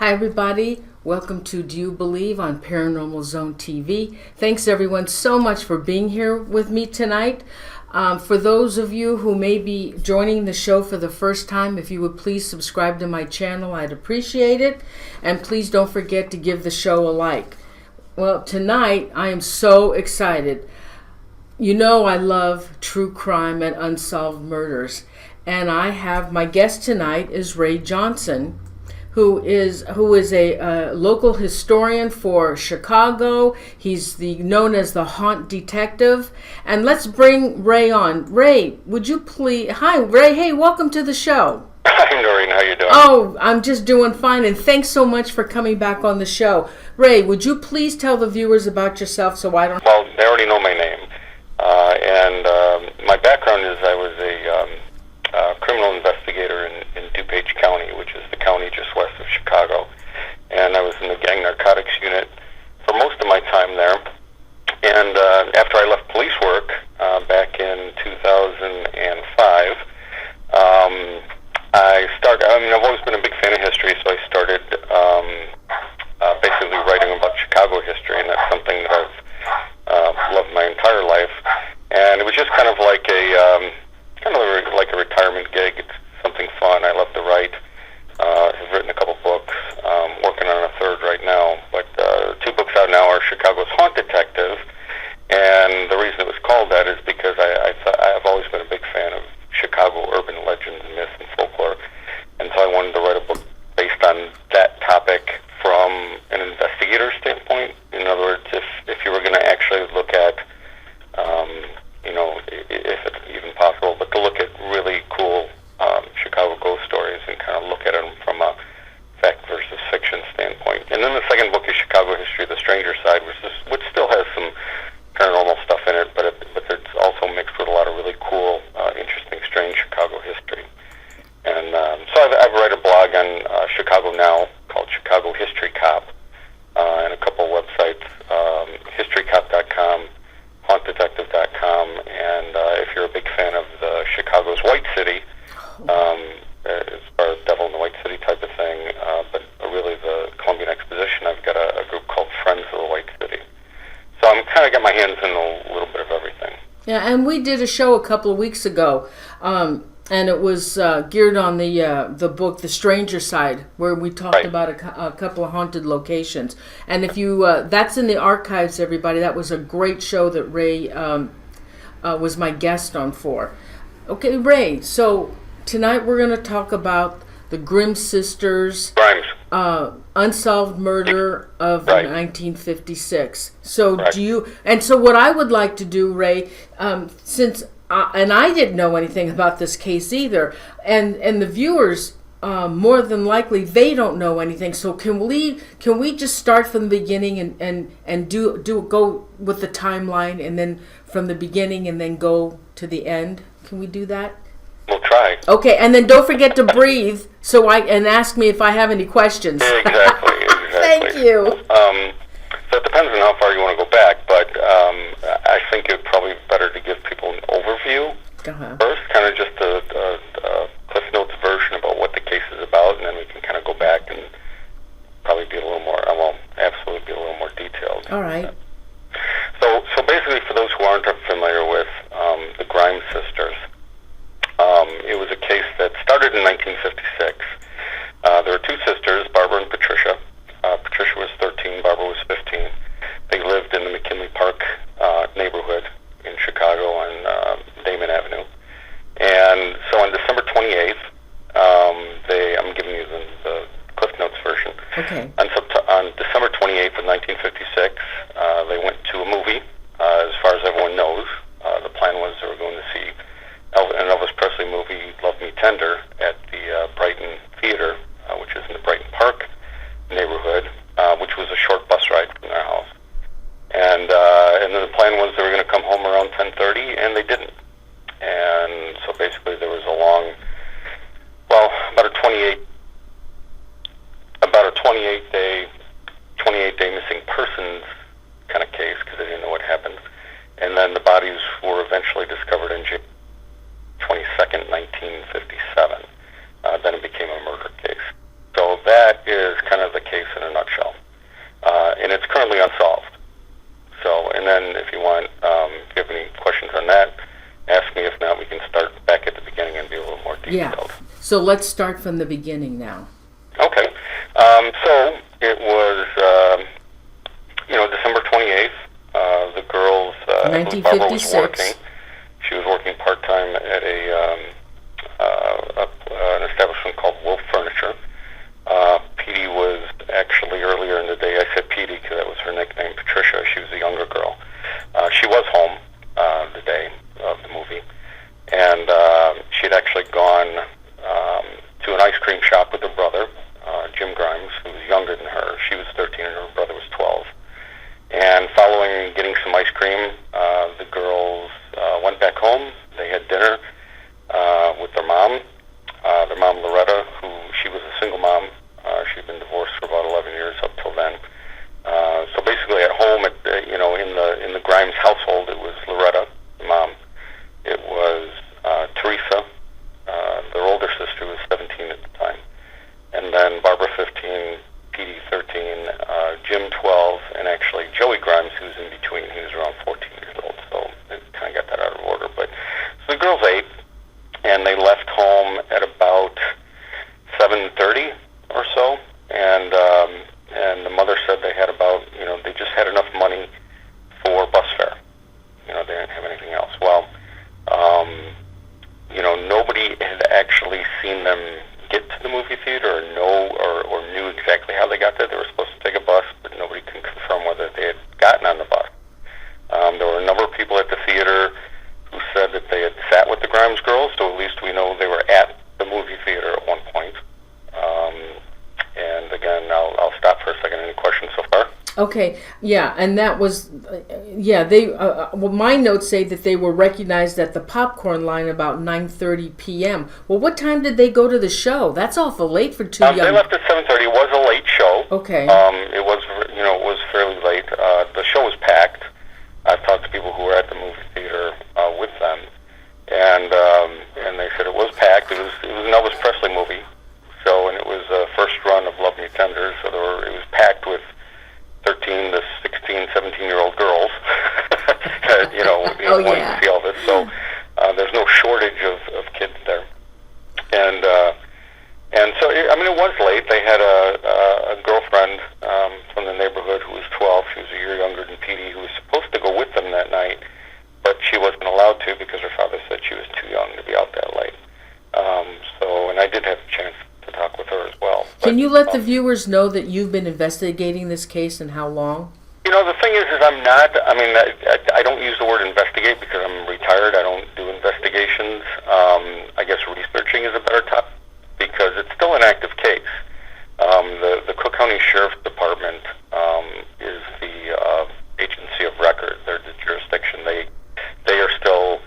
Hi everybody, welcome to Do You Believe on Paranormal Zone TV. Thanks everyone so much for being here with me tonight. For those of you who may be joining the show for the first time, if you would please subscribe to my channel, I'd appreciate it. And please don't forget to give the show a like. Well, tonight I am so excited. You know I love true crime and unsolved murders. And I have, my guest tonight is Ray Johnson, who is a local historian for Chicago. He's known as the Haunt Detective. And let's bring Ray on. Ray, would you please... Hi, Ray. Hey, welcome to the show. Hi, Norene. How you doing? Oh, I'm just doing fine, and thanks so much for coming back on the show. Ray, would you please tell the viewers about yourself so I don't... Well, they already know my name. My background is I was a criminal investigator in DuPage County, which is the county just west of Chicago. And I was in the gang narcotics unit for most of my time there. And after I left police work back in 2005, I've always been a big fan of history, so I started basically writing about Chicago history, and that's something that I've loved my entire life. And it was just kind of like a retirement gig. It's something fun. I love to write. I've written a couple books. Working on a third right now. But 2 books out now are Chicago's Haunt Detective, and the reason it was called that is because I've always been a big fan of Chicago urban legends, myths, and folklore, and so I wanted to write a book based on that topic from an investigator standpoint. In other words, if you were going to actually look at, if it's even possible, but to look at really cool Chicago ghost stories and kind of look at them from a fact versus fiction standpoint. And then the second book is Chicago History, The Stranger Side, which still has some paranormal stuff in it, but it's also mixed with a lot of really cool, interesting, strange Chicago history. And so I've written a blog on Chicago now called Chicago History Cop, and a couple of websites, historycop.com, hauntdetective.com, and if you're a big fan of the Chicago's White City, as far as Devil in the White City type of thing, but really the Columbian Exposition, I've got a group called Friends of the White City. So I'm kind of got my hands in a little bit of everything. Yeah, and we did a show a couple of weeks ago, and it was geared on the book The Stranger Side, where we talked about a couple of haunted locations. And if you that's in the archives, everybody. That was a great show that Ray was my guest on for. Okay, Ray. So tonight we're going to talk about the Grimes sisters. Grimes. Unsolved murder of 1956. So do you? And so what I would like to do, Ray, since and I didn't know anything about this case either, and the viewers more than likely they don't know anything. So can we just start from the beginning and go with the timeline, and then from the beginning and then go to the end? Can we do that? We'll try. Okay, and then don't forget to breathe and ask me if I have any questions. Exactly. Thank you. So it depends on how far you want to go back, but I think it's probably better to give people an overview first, kind of just a Cliff Notes version about what the case is about, and then we can kind of go back and probably be a little more, absolutely be a little more detailed. All right. So basically, for those who aren't familiar with the Grimes sisters, it was a case that started in 1956. There were 2 sisters, Barbara and Patricia. Patricia was 13, Barbara was 15. They lived in the McKinley Park neighborhood in Chicago on Damon Avenue. And so on December 28th, I'm giving you the Cliff Notes version. Okay. On December 28th of 1956, they went to a movie. As far as everyone knows, the plan was they were going to see an Elvis Presley movie, Love Me Tender, at the Brighton Theater, which is in the Brighton Park neighborhood, which was a short bus ride from their house. And then the plan was they were going to come home around 10:30, and they didn't. And so basically there was about a 28-day missing persons kind of case, because they didn't know what happened. And then the bodies were eventually discovered in January 22nd, 1957. Then it became a murder case. So that is kind of the case in a nutshell. And it's currently unsolved. So, and then if you want, if you have any questions on that, ask me. If not, we can start back at the beginning and be a little more detailed. Yeah. So let's start from the beginning now. Okay. So it was, December 28th. The girls, Barbara was 1956. working. She was working part-time at an establishment called Wolf Furniture. Petey was actually, earlier in the day, I said Petey because that was her nickname, Patricia. She was the younger girl. She was home the day of the movie, and she had actually gone to an ice cream shop with her brother, Jim Grimes, who was younger than her. She was 13 and her brother was 12. And following getting some ice cream, the girls went back home. They had dinner with their mom, Loretta, who she was a single mom. She'd been divorced for about 11 years up till then. So basically, at home, in the Grimes household, it was Loretta, the mom. It was Teresa, their older sister, who was 17 at the time, and then Barbara, 15, Petey, 13, Jim, 12, and actually Joey Grimes, who's in between. He was around 14 years old, so they kind of got that out of order. But so the girls ate, and they left home at about 7:30 or so, and the mother said they had about, they just had enough money for bus fare. They didn't have anything else. Well, nobody had actually seen them get to the movie theater or knew exactly how they got there. They were supposed to take a bus, but nobody can confirm whether they had gotten on the bus. There were a number of people at the theater who said that they had sat with the Grimes girls, so at least we know they were at the movie theater at one point. And again, I'll stop for a second. Any questions so far? Okay, yeah, and that was, they, my notes say that they were recognized at the popcorn line about 9:30 p.m. Well, what time did they go to the show? That's awful late for two young... They left at 7:30. It was a late show. Okay. It was fairly late. The show was packed. I've talked to people who were at the movie theater with them, and they said it was packed. It was an Elvis Presley movie, and it was the first run of Love Me Tender, so it was packed with 13 to 16, 17-year-old girls, wanting to see Elvis. So there's no shortage of kids there. And so, it was late. They had a girlfriend from the neighborhood who was 12. She was a year younger than Petey, who was supposed to go with them that night, but she wasn't allowed to because her father said she was too young to be out that late. And I did have a chance to talk with her as well. Can you let the viewers know that you've been investigating this case and how long? The thing is I'm not, I don't use the word investigate because I'm retired. I don't do investigations. I guess researching is a better topic because it's still an active case. The Cook County Sheriff's Department is the agency of record. They're the jurisdiction. They are still,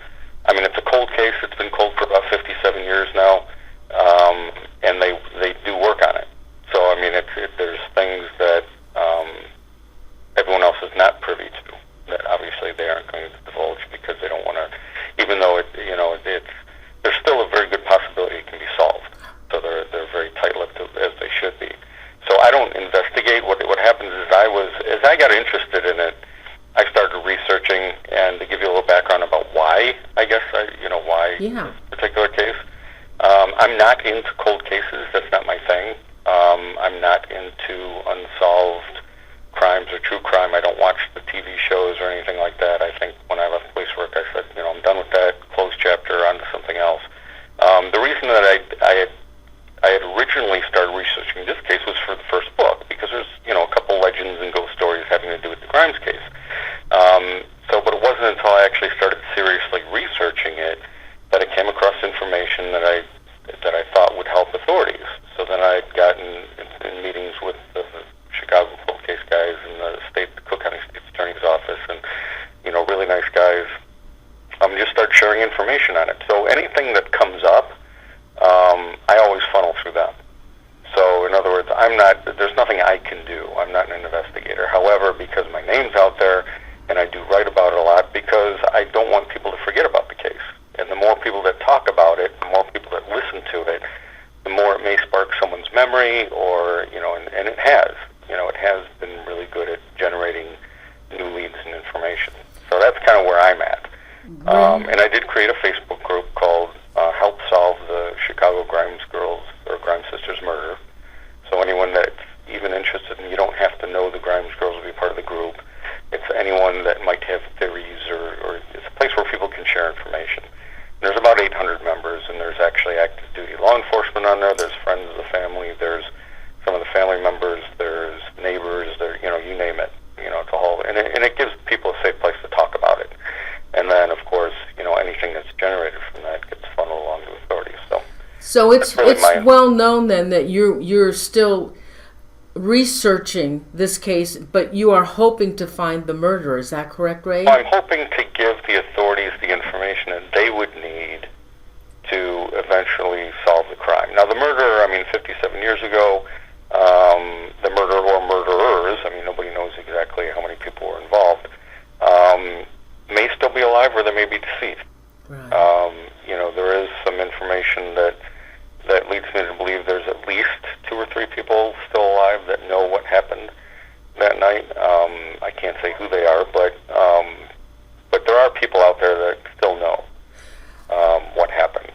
it's a cold case. It's been cold for about 57 years now. And they do work on it. So, there's things that everyone else is not privy to that obviously they aren't going to divulge because they don't want to, even though there's still a very good possibility it can be solved. So they're very tight-lipped as they should be. So I don't investigate. What happens is as I got interested in it, I started researching, and to give you a little background about why, why this particular case. I'm not into cold cases. That's not my thing. I'm not into unsolved crimes or true crime. I don't watch the TV shows or anything like that. I think when I left police work, I said, I'm done with that. Closed chapter, on to something else. The reason that I had originally started researching this case was for the first book because there's a couple legends and ghost stories having to do with the Grimes case. But it wasn't until I actually started seriously researching it that I came across information that I thought would help authorities. So then I had gotten in meetings with the Chicago cold case guys and the Cook County State's Attorney's Office, and really nice guys. Just start sharing information on it. So anything that comes up, I always funnel through them. So in other words, there's nothing I can do. I'm not an investigator. However, because my name's out there and I do write about it a lot, because I don't want people to forget about the case. And the more people that talk about it, the more people that listen to it, the more it may spark someone's memory. memory, or, and it has. It has been really good at generating new leads and information. So that's kind of where I'm at. And I did create a Facebook group called Help Solve the Chicago Grimes Girls or Grimes Sisters Murder. So anyone that's even interested, and you don't have to know the Grimes Girls to be part of the group. It's anyone that might have theories, or it's a place where people can share information. And there's about 800 members, and there's actually active duty law enforcement on there. There's friends of the family. There's some of the family members. There's neighbors. There, you name it. It's a whole, and it gives people a safe place to talk about it. And then, of course, anything that's generated from that gets funneled along to authorities. So it's well known then that you're still researching this case, but you are hoping to find the murderer. Is that correct, Ray? I'm hoping to give the authorities the information that they would need to eventually solve the crime. Now, the murderer, 57 years ago, the murderer or murderers, nobody knows exactly how many people were involved, may still be alive, or they may be deceased. Right. There is some information that leads me to believe there's at least 2 or 3 people still alive that know what happened that night. I can't say who they are, but there are people out there that still know what happened.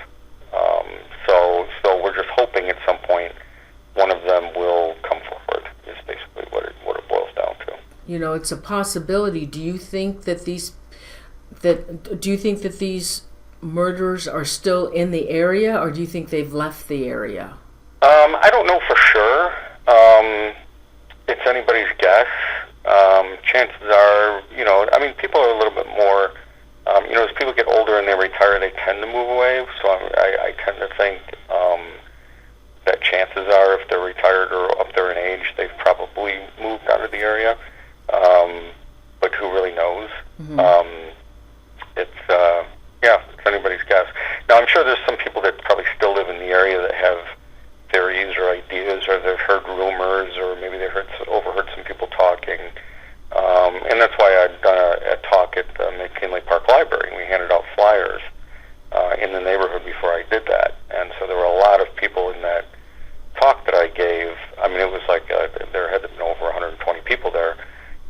So we're just hoping at some point one of them will come forward. Is basically what it boils down to. It's a possibility. Do you think that these murderers are still in the area, or do you think they've left the area? I don't know for sure. It's anybody's guess. Chances are, people are a little bit more, as people get older and they retire, they tend to move away. So I tend to think that chances are, if they're retired or up there in age, they've probably moved out of the area. But who really knows? Mm-hmm. It's anybody's guess. Now, I'm sure there's some people that probably still live in the area that have theories or ideas, or they've heard rumors, or maybe they overheard some people talking. And that's why I'd done a talk at the McKinley Park Library, and we handed out flyers in the neighborhood before I did that. And so there were a lot of people in that talk that I gave. It was like there had been over 120 people there,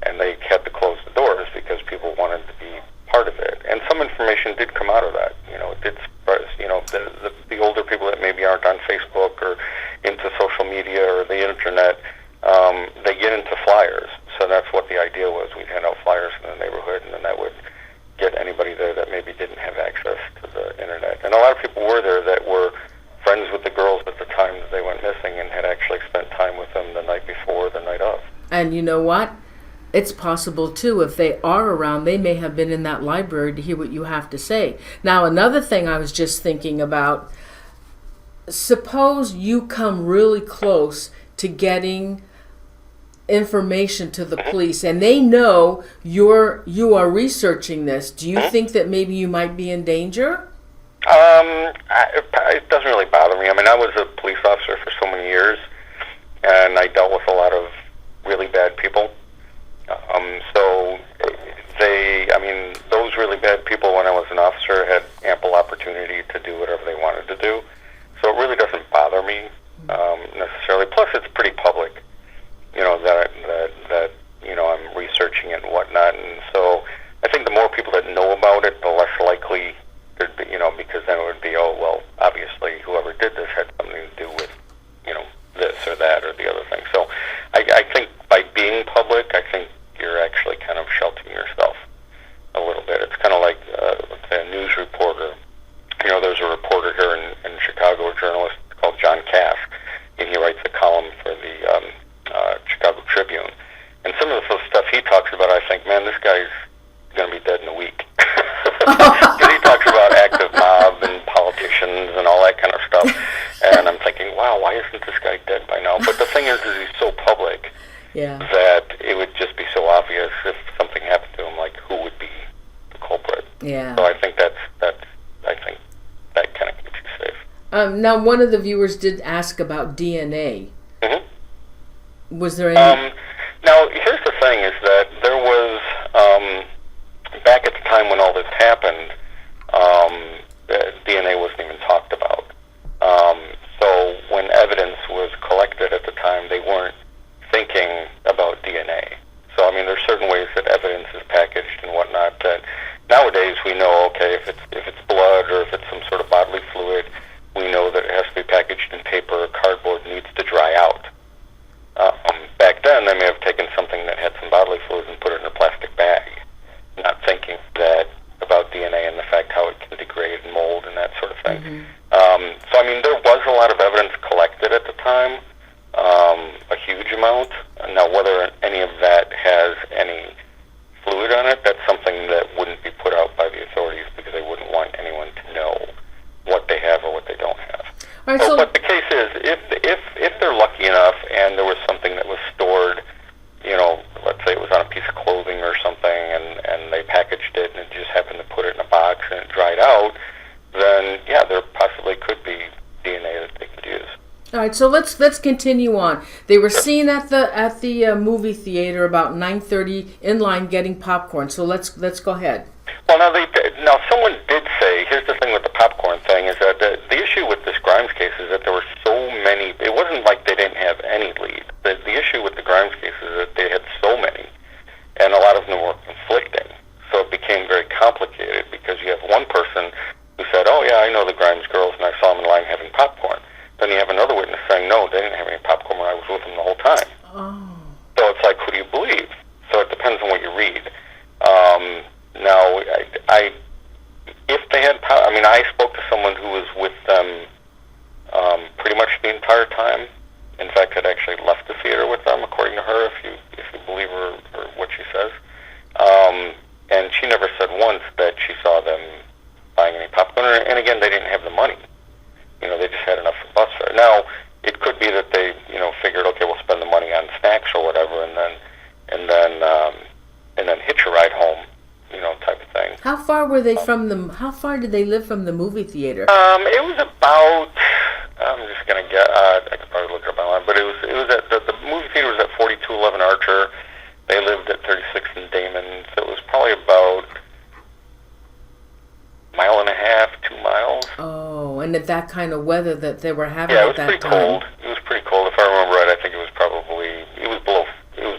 and they had to close the doors because people wanted to be part of it. And some information did come out of that. It did spread. The older people that maybe aren't on Facebook or into social media or the internet, they get into flyers. So that's what the idea was. We'd hand out flyers in the neighborhood, and then that would get anybody there that maybe didn't have access to the internet. And a lot of people were there that were friends with the girls at the time that they went missing, and had actually spent time with them the night before, the night of. And you know what? It's possible, too, if they are around, they may have been in that library to hear what you have to say. Now, another thing I was just thinking about, suppose you come really close to getting information to the police, and they know you are researching this. Do you think that maybe you might be in danger? It doesn't really bother me. I was a police officer for so many years, and I dealt with a lot of really bad people. So those really bad people, when I was an officer, had ample opportunity to do whatever they wanted to do. So it really doesn't bother me necessarily. Plus, it's pretty public, that I'm researching it and whatnot. And so I think the more people that know about it, the less likely there'd be, because then it would be, oh, well, obviously whoever did this had something to do with, this or that or the other thing. So I think by being public, I think you're actually kind of sheltering yourself a little bit. It's kind of like, let's say, a news reporter. There's a reporter here in Chicago, a journalist called John Cass, and he writes a column for the Chicago Tribune. And some of the stuff he talks about, I think, man, this guy's going to be dead in a week. Because he talks about active mob and politicians and all that kind of stuff. And I'm thinking, wow, why isn't this guy dead by now? But the thing is he's so public that it would just be so obvious if something happened to him, like who would be the culprit. Yeah. So I think I think that kind of keeps you safe. Now, one of the viewers did ask about DNA. Mm-hmm. Was there any... Now, here's the thing, is that there was, back at the time when all this happened, DNA wasn't even talked about. So when evidence was collected All right, so let's continue on. They were seen at the movie theater about 9:30 in line getting popcorn. So let's go ahead. Well, now someone did say, here's the thing with the popcorn thing, is that the issue with this Grimes case is that there were so many. It wasn't like they didn't have any lead. The issue with the Grimes case is that they had so many, and a lot of them were conflicting. So it became very complicated because you have one person who said, "Oh yeah, I know the Grimes girls, and I saw them in line having popcorn." Then you have another witness saying, "No, they didn't have any popcorn when I was with them the whole time." Oh. So it's like, who do you believe? So it depends on what you read. Now, if they had, I spoke to someone who was with them pretty much the entire time. In fact, had actually left the theater with them, according to her, if you believe her or what she says. And she never said once that she saw them buying any popcorn. And again, they didn't have the money. They just had enough for bus fare. Now, it could be that they, figured, okay, we'll spend the money on snacks or whatever, and then hitch a ride home, type of thing. How far were they from the? How far did they live from the movie theater? It was about. I'm just gonna get. I could probably look it up online, but it was at the movie theater was at 4211 Archer. They lived at 36 in Damon, so it was probably about a mile and a half, 2 miles. Oh, and at that kind of weather that they were having at that time. Yeah, it was pretty cold. It was pretty cold. If I remember right, I think it was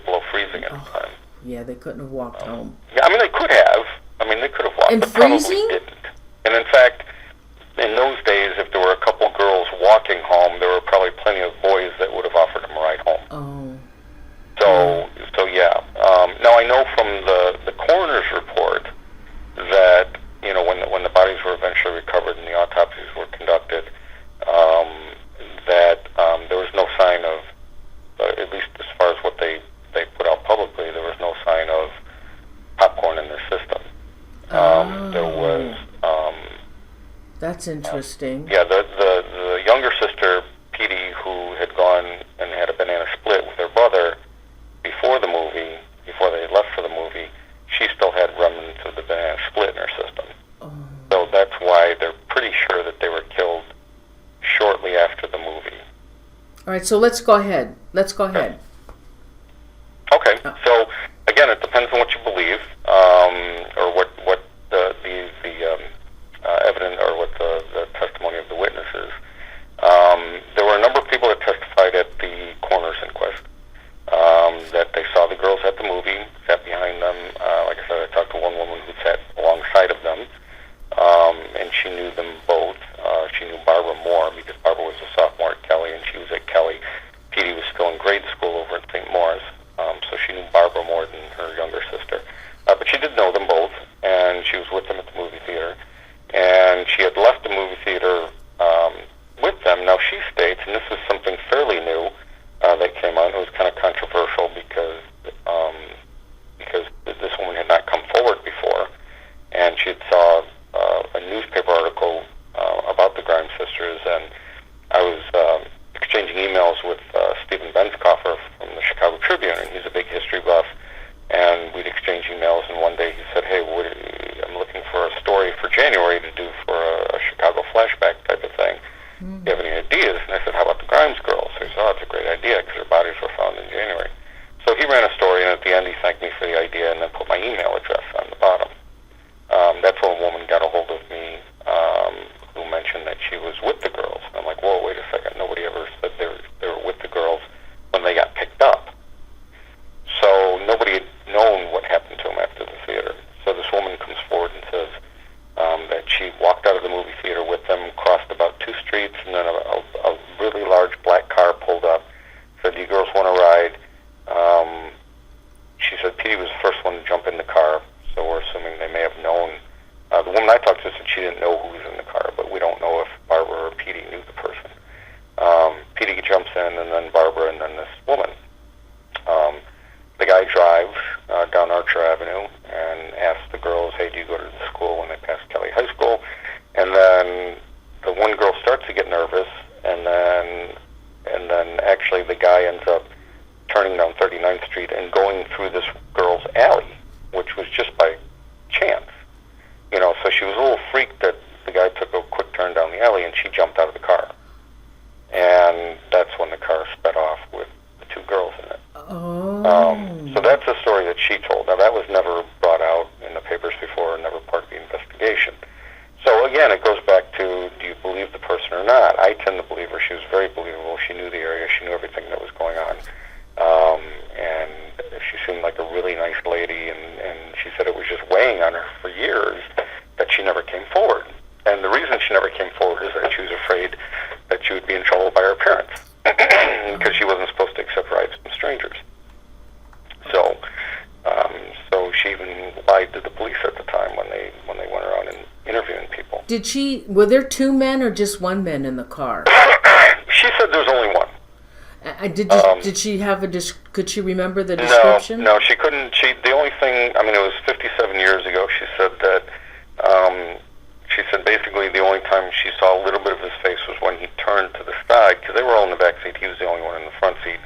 below freezing at the time. Yeah, they couldn't have walked home. Yeah, they could have. They could have walked. And but freezing? Probably didn't. And in fact, in those days, if there were a couple girls walking home, there were probably plenty of boys that would have offered them a ride home. Oh. So yeah. Now I know from the coroner's report that when the bodies were eventually recovered and the autopsies were conducted, that there was no sign of, at least as far as what they put out publicly, there was no sign of popcorn in their system. There was. That's interesting. Yeah, the younger sister, Petey, who had gone and had a banana split with her brother before they left for the movie, she still had remnants of the banana split in her system. Oh. So that's why they're pretty sure that they were killed shortly after the movie. All right, so let's go ahead. Okay. So again, it depends on what you believe, or what the evidence or what the testimony of the witnesses. There were a number of people that testified at the coroner's inquest that they saw the girls at the movie, sat behind them. Like I said, I talked to one woman who sat alongside of them, and she knew them both. She knew Barbara more because Barbara was a sophomore at Kelly, and she was at Kelly. Petey was still in grade school over at St. Maurice, so she knew Barbara more than her younger sister. But she did know them both, and she was with them at the movie theater. And she had left the movie theater with them. Now she states, and this is something fairly new that came out. It was kind of controversial because this woman had not come forward before, and she had saw a newspaper article about the Grimes sisters, and I was exchanging emails with Stephen Benskoffer from the Chicago Tribune, and he's a big history buff, and we'd exchange emails, and one day he said, "Hey, I'm looking for a story for January to do for a Chicago flashback type of thing. Do you have any ideas?" And I said, "How about the Grimes girls?" So he said, "Oh, it's a great idea because their bodies were found in January." So he ran a story, and at the end he thanked me for the idea and then put my email address on the bottom. That's when a woman got a hold of me who mentioned that she was with the girls. And I'm like, whoa, wait a second. Nobody ever said they were with the girls when they got picked up. So nobody had known what happened to them after the theater. So this woman comes forward and says that she walked out of the movie theater with them, crossed about 2 streets, and then a really large black car pulled up. Said, "Do you girls want to ride?" She said Petey was the first one to jump in the car, so we're assuming they may have known. The woman I talked to said she didn't know who was in the car, but we don't know if Barbara or Petey knew the person. Petey jumps in, and then Barbara, and then this woman. The guy drives down Archer Avenue and asks the girls, "Hey, do you go to the school?" when they pass Kelly High School. And then the one girl starts to get nervous, and then actually the guy ends up turning down 39th Street and going through this girl's alley, which was just by chance. So she was a little freaked that the guy took a quick turn down the alley, and she jumped out of the car. And that was never brought out in the papers before, never part of the investigation. So again, it goes back to, do you believe the person or not? I tend to believe her. She was very believable. She knew the area. She knew everything that was going on. And she seemed like a really nice lady, and she said it was just weighing on her for years that she never came forward. And the reason she never came forward is that she was afraid that she would be in trouble by her parents because she wasn't supposed to accept rides from strangers. So she even lied to the police at the time when they went around and interviewing people. Were there two men or just one man in the car? She said there was only one. Did she have could she remember the description? No, she couldn't. The only thing, I mean, it was 57 years ago. She said that, basically the only time she saw a little bit of his face was when he turned to the side, because they were all in the back seat. He was the only one in the front seat.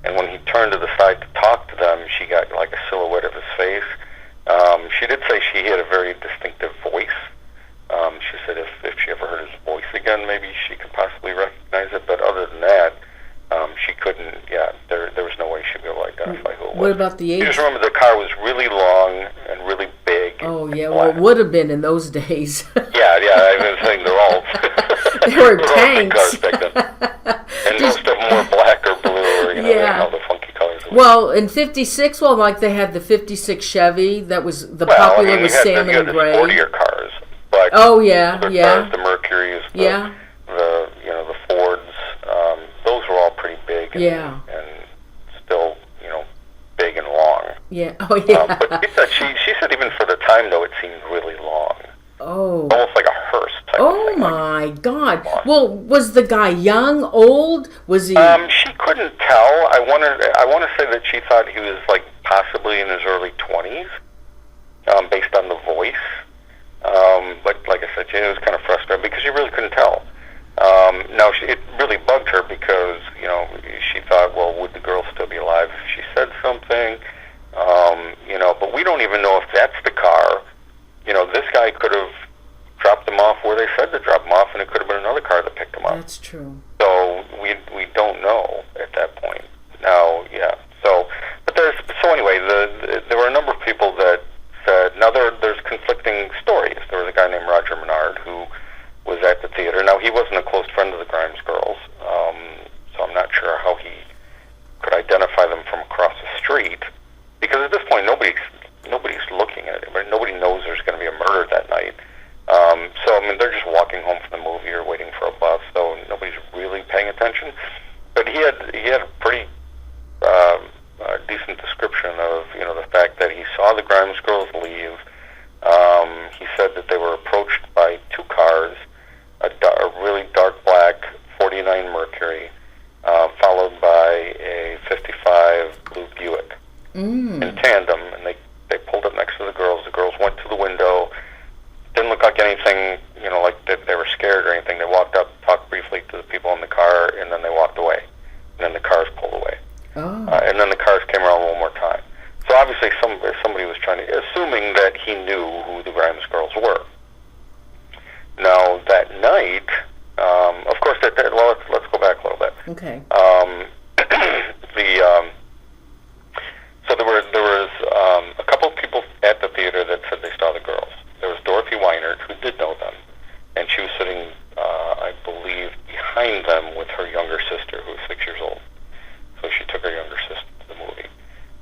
And when he turned to the side to talk to them, she got like a silhouette of his face. She did say she had a very distinctive voice. She said if she ever heard his voice again, maybe she could possibly recognize it. But other than that, she couldn't. Yeah, there was no way she'd be able to identify who it was. What about the age? You just remember the car was really long and really big. Oh yeah, well, it would have been in those days. Yeah. I was saying they're all. They were tanks. Cars back then. And most of them were black or blue, or they had all the funky colors. Well, in '56, like they had the '56 Chevy that was popular with salmon and gray. You had the sportier cars, but cars, the Mercuries, the Fords, those were all pretty big and still, big and long. Yeah. Oh yeah. But she said even for the time though, it seemed really long. Oh. Almost like a hearse type of thing. My God. Well, was the guy young, old? Was he? She couldn't tell. I want to say that she thought he was like possibly in his early 20s, based on the voice. But like I said, it was kind of frustrating because she really couldn't tell. Now it really bugged her because she thought, well, would the girl still be alive if she said something? But we don't even know if that's the car. This guy could have dropped them off where they said to drop them off, and it could have been another car that picked them up. That's true. So we don't know at that point. Now, yeah. So anyway, there were a number of people that said. Now there's conflicting stories. There was a guy named Roger Menard who was at the theater. Now he wasn't a close friend of the Grimes girls, so I'm not sure how he could identify them from across the street, because at this point nobody's looking at it. Nobody knows there's going to be a murder that night. So I mean, they're just walking home from the movie or waiting for a bus, so nobody's really paying attention. But he had a pretty decent description of the fact that he saw the Grimes girls leave. He said that they were approached by two cars, a really dark black 49 Mercury, followed by a 55 blue Buick in tandem, and they pulled up next to the girls. The girls went to the window. Didn't look like anything, like they were scared or anything. They walked up, talked briefly to the people in the car, and then they walked away. And then the cars pulled away. Oh. And then the cars came around one more time. So obviously somebody was trying to, assuming that he knew who the Grimes girls were. Now, that night, of course, let's go back a little bit. Okay. So there was a couple of people at the theater that said they saw the girls. There was Dorothy Weinert, who did know them, and she was sitting, I believe, behind them with her younger sister, who was 6 years old. So she took her younger sister to the movie,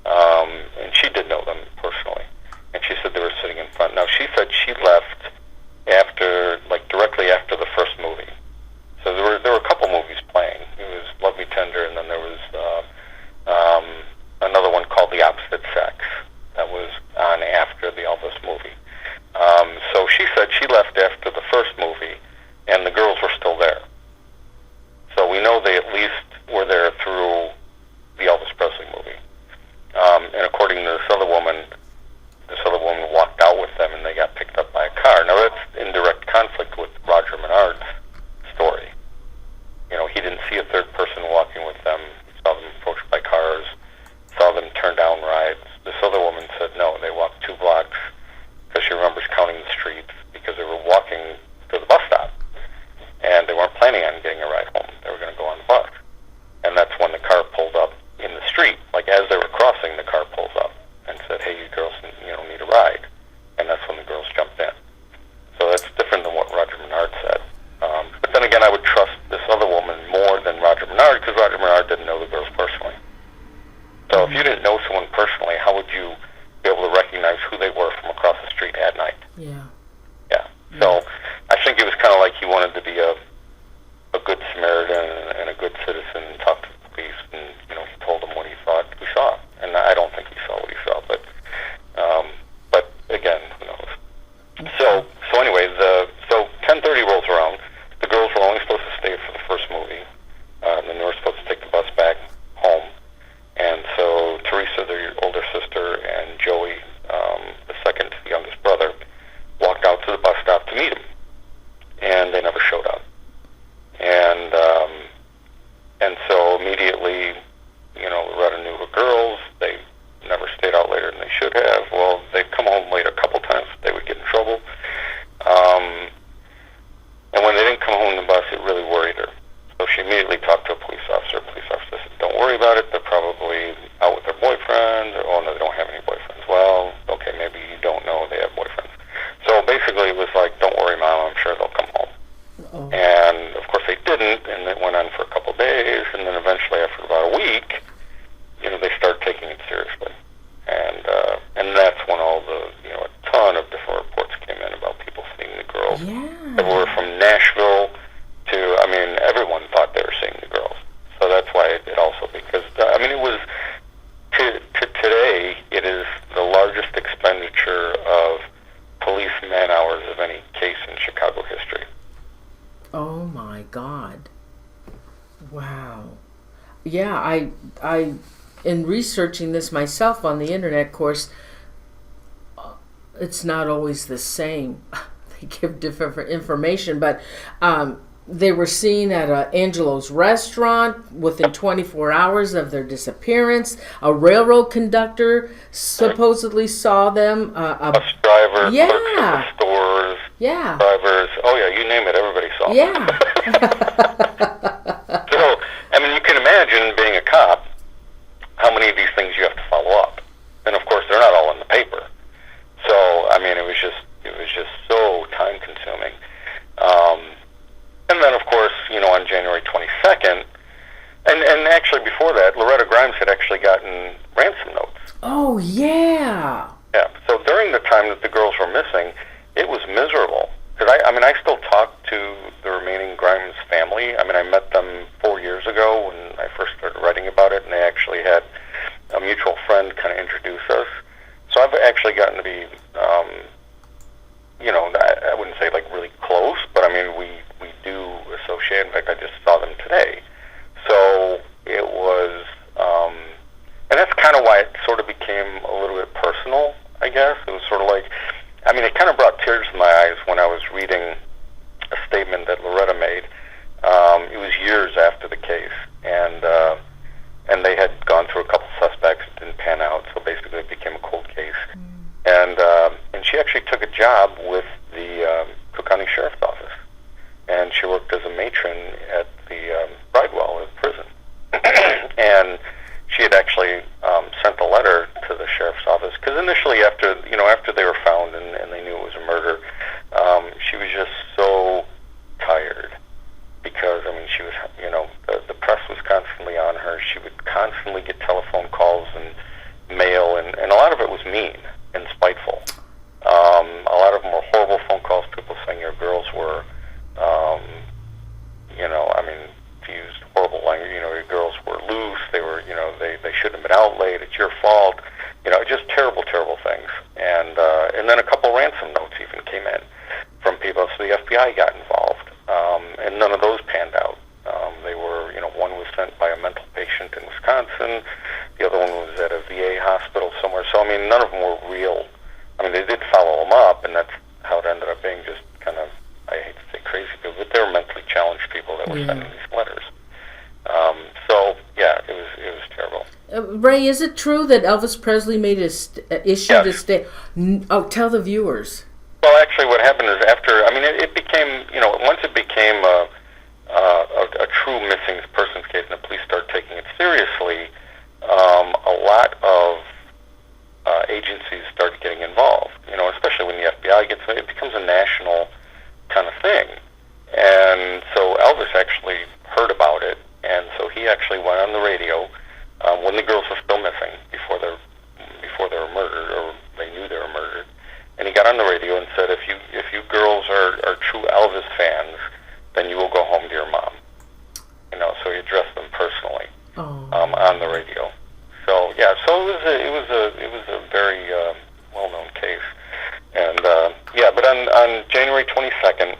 and she did know them personally. And she said they were sitting in front. Now she said she left directly after the first movie. So there were a couple movies playing. It was Love Me Tender, and then there was so immediately, Loretta knew her girls. They never stayed out later than they should have. Well, they'd come home late a couple times. They would get in trouble. And when they didn't come home on the bus, it really worried her. So she immediately talked to a police officer. A police officer said, don't worry about it. They're probably out with their boyfriends. Or, oh, no, they don't have any boyfriends. Well, okay, maybe you don't know they have boyfriends. So basically it was like, don't worry, Mom, I'm sure they'll come home. Oh. And, of course, they didn't, and it went on for a couple of days, and then eventually, after about a week, they started taking it seriously. And that's when all the, a ton of different reports came in about people seeing the girls. Yeah. Everywhere from Nashville to, everyone thought they were seeing the girls. So that's why it also, because, it was, to today, it is the largest expenditure of police man-hours of any case in Chicago history. Oh my God. Wow. Yeah, I in researching this myself on the internet, of course, it's not always the same. They give different information, but they were seen at Angelo's restaurant within 24 hours of their disappearance. A railroad conductor supposedly saw them. Bus driver, yeah, clerks at the stores, yeah, drivers. Oh yeah, you name it, everybody saw them. Yeah. So, you can imagine being a cop, how many of these things you have to follow up, and of course they're not all in the paper. So, it was just so time consuming. And then, of course, on January 22nd, and actually before that, Loretta Grimes had actually gotten ransom notes. Oh, yeah. Yeah, so during the time that the girls were missing, it was miserable. Because I still talk to the remaining Grimes family. I met them 4 years ago when I first started writing about it, and they actually had a mutual friend kind of introduce us. So I've actually gotten to be, I wouldn't say like really close, but we do associate. In fact, I just saw them today. So it was, and that's kind of why it sort of became a little bit personal, I guess. It was sort of like, it kind of brought tears to my eyes when I was reading a statement that Loretta made. It was years after the case, and they had gone through a couple suspects. It didn't pan out, so basically it became a cold case. And she actually took a job with the Cook County Sheriff's Office, and she worked as a matron at the Bridewell at the prison. And she had actually sent a letter to the sheriff's office, because initially after they were found and they knew it was a murder, she was just so tired, because she was, the press was constantly on her. She would constantly get telephone calls and mail, and a lot of it was mean and spiteful. A lot of them were horrible phone calls, people saying your girls were, to use horrible language, your girls were loose, they were, they shouldn't have been out late, it's your fault, just terrible, terrible things. And then a couple ransom notes even came in from people, so the FBI got involved, and none of those panned out. They were, one was sent by a mental patient in Wisconsin, the other one was at a VA hospital somewhere, so none of them were real. They did follow them up, and that's how it ended up being, just kind of, I hate to say crazy people, but they were mentally challenged people that were sending these letters. So, yeah, it was terrible. Ray, is it true that Elvis Presley made issued a stay? Oh, tell the viewers. Well, actually, what happened is after, it became, once it became a true missing persons case and the police started taking it seriously, a lot of agencies started getting involved, especially when the FBI gets it, it becomes a national kind of thing. And so Elvis actually heard about it, and so he actually went on the radio when the girls were still missing, before they were murdered, or they knew they were murdered. And he got on the radio and said, if you girls are true Elvis fans, then you will go home to your mom. So he addressed them personally on the radio. So yeah, so it was a very well-known case. And but on January 22nd,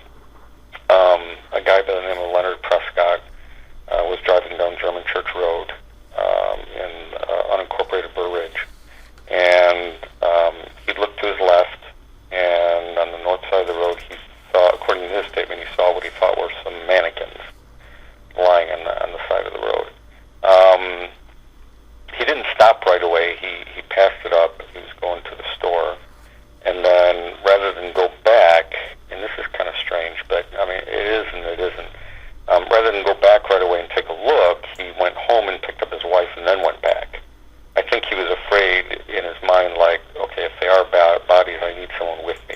a guy by the name of Leonard Prescott was driving down German Church Road in unincorporated Burr Ridge, and he looked to his left, and on the north side of the road, he saw, according to his statement, he saw what he thought were some mannequins lying on the side of the road. home and picked up his wife and then went back. I think he was afraid in his mind, like, okay, if they are bodies, I need someone with me.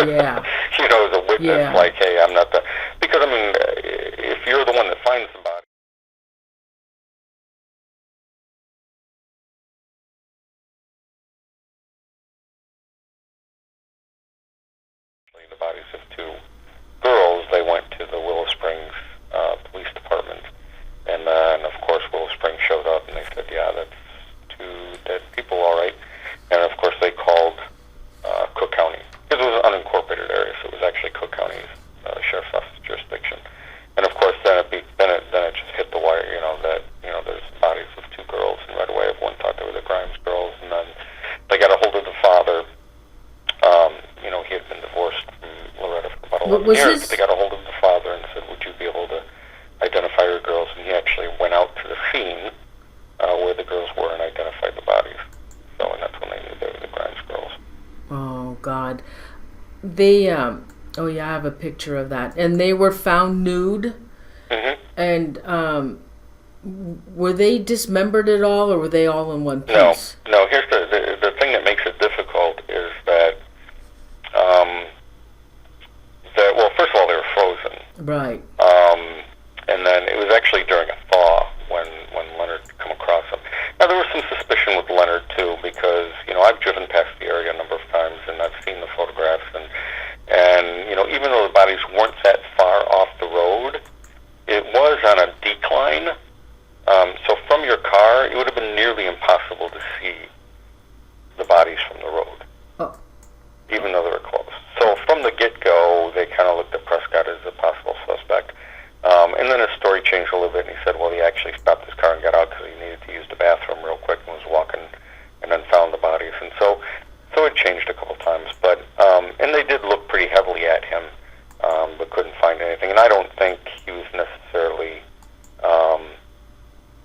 Yeah. You know, as a witness, like, hey, I'm not the... Because, I mean, if you're the one that finds the body, the bodies of two girls, they went to the Willow Springs police department. And of course, Willow Springs showed up, and they said, yeah, that's two dead people, all right. And, of course, they called Cook County. Because it was an unincorporated area, so it was actually Cook County's sheriff's office jurisdiction. And, of course, then it just hit the wire, that, there's bodies of two girls, and right away everyone thought they were the Grimes girls. And then they got a hold of the father. He had been divorced from Loretta for about 11 years. They got a hold of the father and said, would you be able to identify your girls? And he actually went out to the scene where the girls were and identified the bodies. So, and that's when they knew they were the Grimes girls. Oh, God. They, oh, yeah, I have a picture of that. And they were found nude? Mm-hmm. And, were they dismembered at all, or were they all in one piece? No. Here's the thing that makes it difficult is that, well, first of all, they were frozen. Right. And then it was actually during a thaw when Leonard come across them. Now, there was some suspicion with Leonard, too, because, I've driven past the area a number of times, and I've seen the photographs, and even though the bodies weren't that far off the road, it was on a decline. So from your car, it would have been nearly impossible to see the bodies from the road, even though they were close. So from the get-go, they kind of looked at Prescott as a possible suspect. And then his story changed a little bit, and he said, well, he actually stopped his car and got out because he needed to use the bathroom real quick and was walking and then found the bodies. And so it changed a couple times. But and they did look pretty heavily at him, but couldn't find anything. And I don't think he was necessarily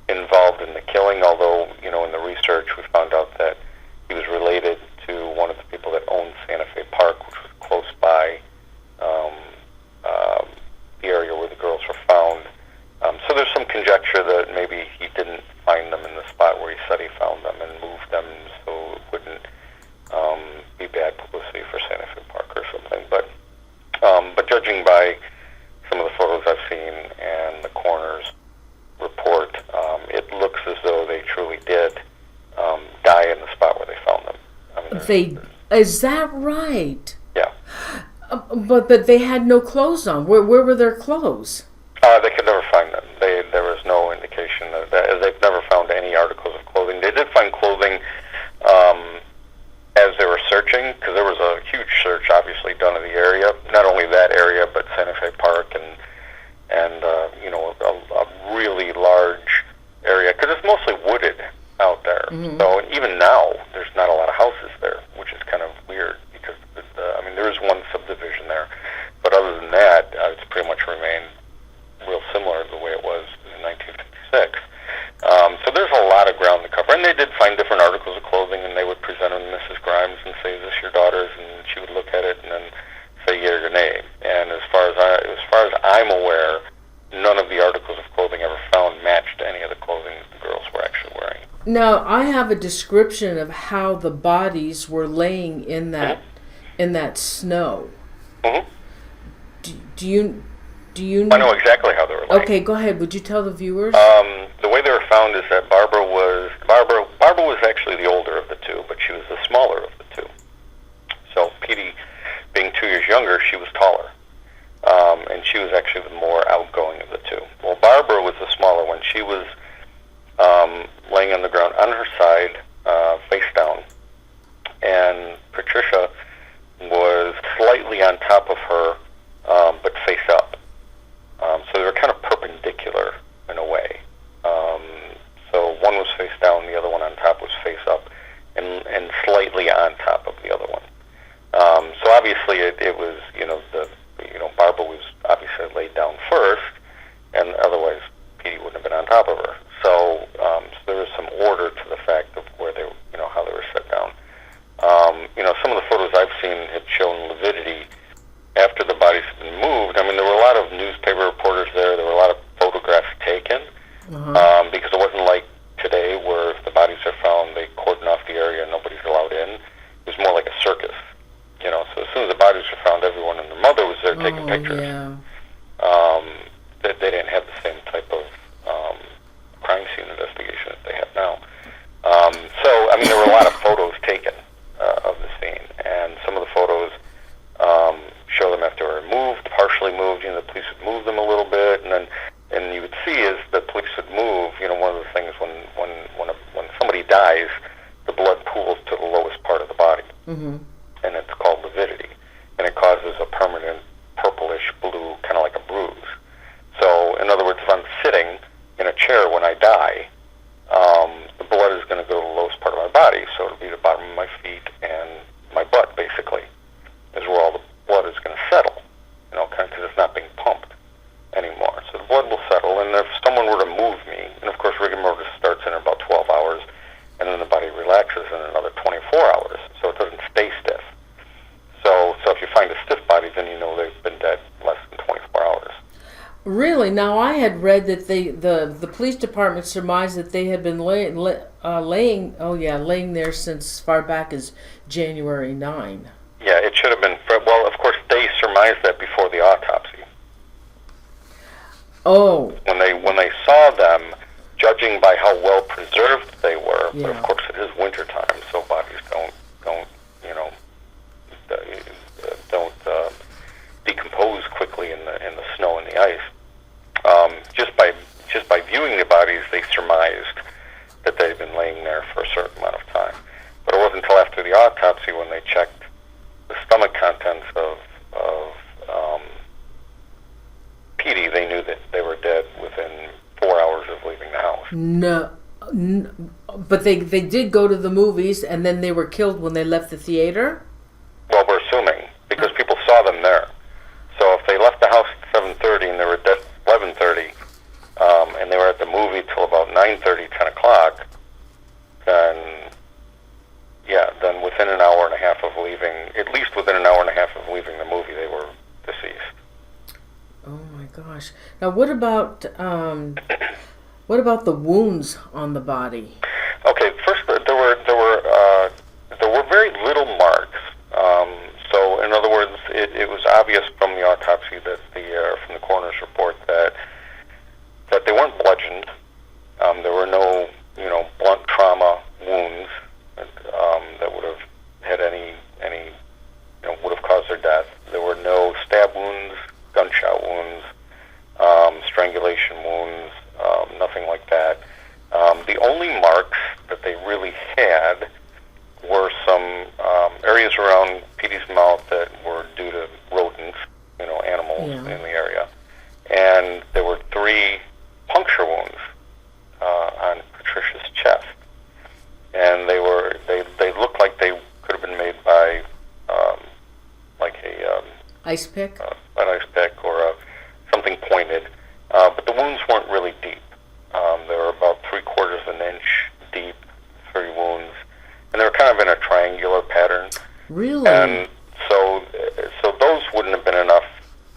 involved in the killing, although, in the research we found out that he was related to one of the people that owned Santa Fe Park, which was close by the area where the girls were found. So there's some conjecture that maybe he didn't find them in the spot where he said he found them and moved them so it wouldn't be bad publicity for Santa Fe Park or something. But judging by some of the photos I've seen and the coroner's report, it looks as though they truly did die in the spot where they found them. I mean, is that right? Yeah. But they had no clothes on. Where were their clothes? They could never find them. There was no indication of that. They've never found any articles of clothing. They did find clothing as they were searching, because there was a huge search obviously done in the area. Not only that area, but Santa Fe Park and a really large area, because it's mostly wooded out there. Mm-hmm. So even now, there's not a lot of houses there, which is kind of weird, because there is one subdivision there, but other than that, it's pretty much remained real similar to the way it was in 1956. So there's a lot of ground to cover, and they did find different articles of clothing, and they would present them to Mrs. Grimes and say, "Is this your daughter's?" And she would look at it and then say yea or nay. And as far as I'm aware, none of the articles of clothing ever found matched any of the clothing that the girls were actually wearing. Now, I have a description of how the bodies were laying in that snow. Mm-hmm. Do you know? I know exactly how they were laying. Okay, go ahead. Would you tell the viewers? The way they were found is that Barbara was actually the older of the two, but she was the smaller of the two. So Petey, being 2 years younger, she was taller. And she was actually the more outgoing of the two. Well, Barbara was the smaller one. She was laying on the ground on her side, face down. And Patricia was slightly on top of her, but face up. So they were kind of perpendicular in a way. So one was face down, the other one on top was face up. one of the things when somebody dies, the blood pools to the lowest part of the body, Mm-hmm. and it's called lividity, and it causes a permanent purplish blue, kind of like a bruise. So, in other words, if I'm sitting in a chair when I die, the blood is going to go to the lowest part of my body, so it'll be the bottom of my feet and my butt, basically, is where all the blood is going to settle, kind of because it's not being pumped anymore. So the blood will settle, and if someone were to move me, and of course rigor mortis starts in about 12 hours, and then the body relaxes in another 24 hours, so it doesn't stay stiff. So if you find a stiff body, then you know they've been dead less than 24 hours. Really? Now, I had read that the police department surmised that they had been laying there since far back as January 9. Yeah, it should have been. Well, of course, they surmised that before the autopsy. Oh. When they saw them, judging by how well preserved they were, Yeah. but of course it is wintertime, so bodies don't decompose quickly in the snow and the ice. Just by viewing the bodies, they surmised that they'd been laying there for a certain amount of time. But it wasn't until after the autopsy when they checked the stomach contents of Petey, they knew that they were dead within 4 hours of leaving the house. No, but they did go to the movies, and then they were killed when they left the theater? Well, we're assuming, because people saw them there. So if they left the house at 7:30 and they were dead at 11:30, and they were at the movie till about 9:30, 10 o'clock, then within an hour and a half of leaving, at least within an hour and a half of leaving the movie, they were deceased. Oh my gosh! Now, what about the wounds on the body? Okay, first there were very little marks. So in other words, it was obvious from the autopsy that from the coroner's report that they weren't bludgeoned. There were no blunt trauma wounds that would have had any would have caused their death. There were no stab wounds, gunshot wounds, strangulation wounds, nothing like that. The only marks that they really had were some areas around Petey's mouth that were due to rodents, animals in the area. And there were 3 puncture wounds on Patricia's chest. And they looked like they could have been made by like a Ice pick? an ice pick or something pointed. But the wounds weren't really deep. They were about 3/4 of an inch deep, 3 wounds. And they were kind of in a triangular pattern. Really? And so those wouldn't have been enough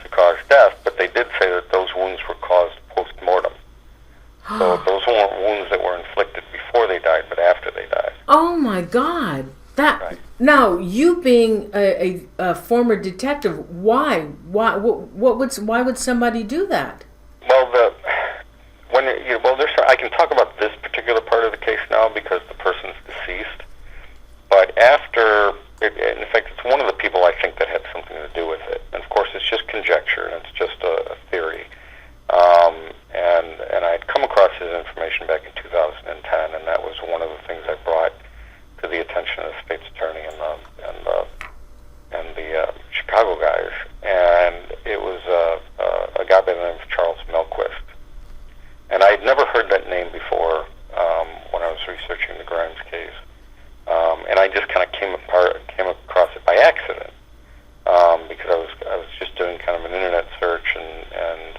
to cause death, but they did say that those wounds were caused post-mortem. So those weren't wounds that were inflicted before they died, but after they died. Oh my God! Right. Now, you being a former detective, why would somebody do that? Well, I can talk about this particular part of the case now because the person's deceased. But in fact, it's one of the people I think that had something to do with it. And of course, it's just conjecture and it's just a theory. And I had come across his information back in 2010, and that was one of the things I brought to the attention of the state's attorney and the Chicago guys. And it was a guy by the name of Charles Milquist. And I had never heard that name before when I was researching the Grimes case. And I just kind of came across it by accident because I was just doing kind of an internet search, and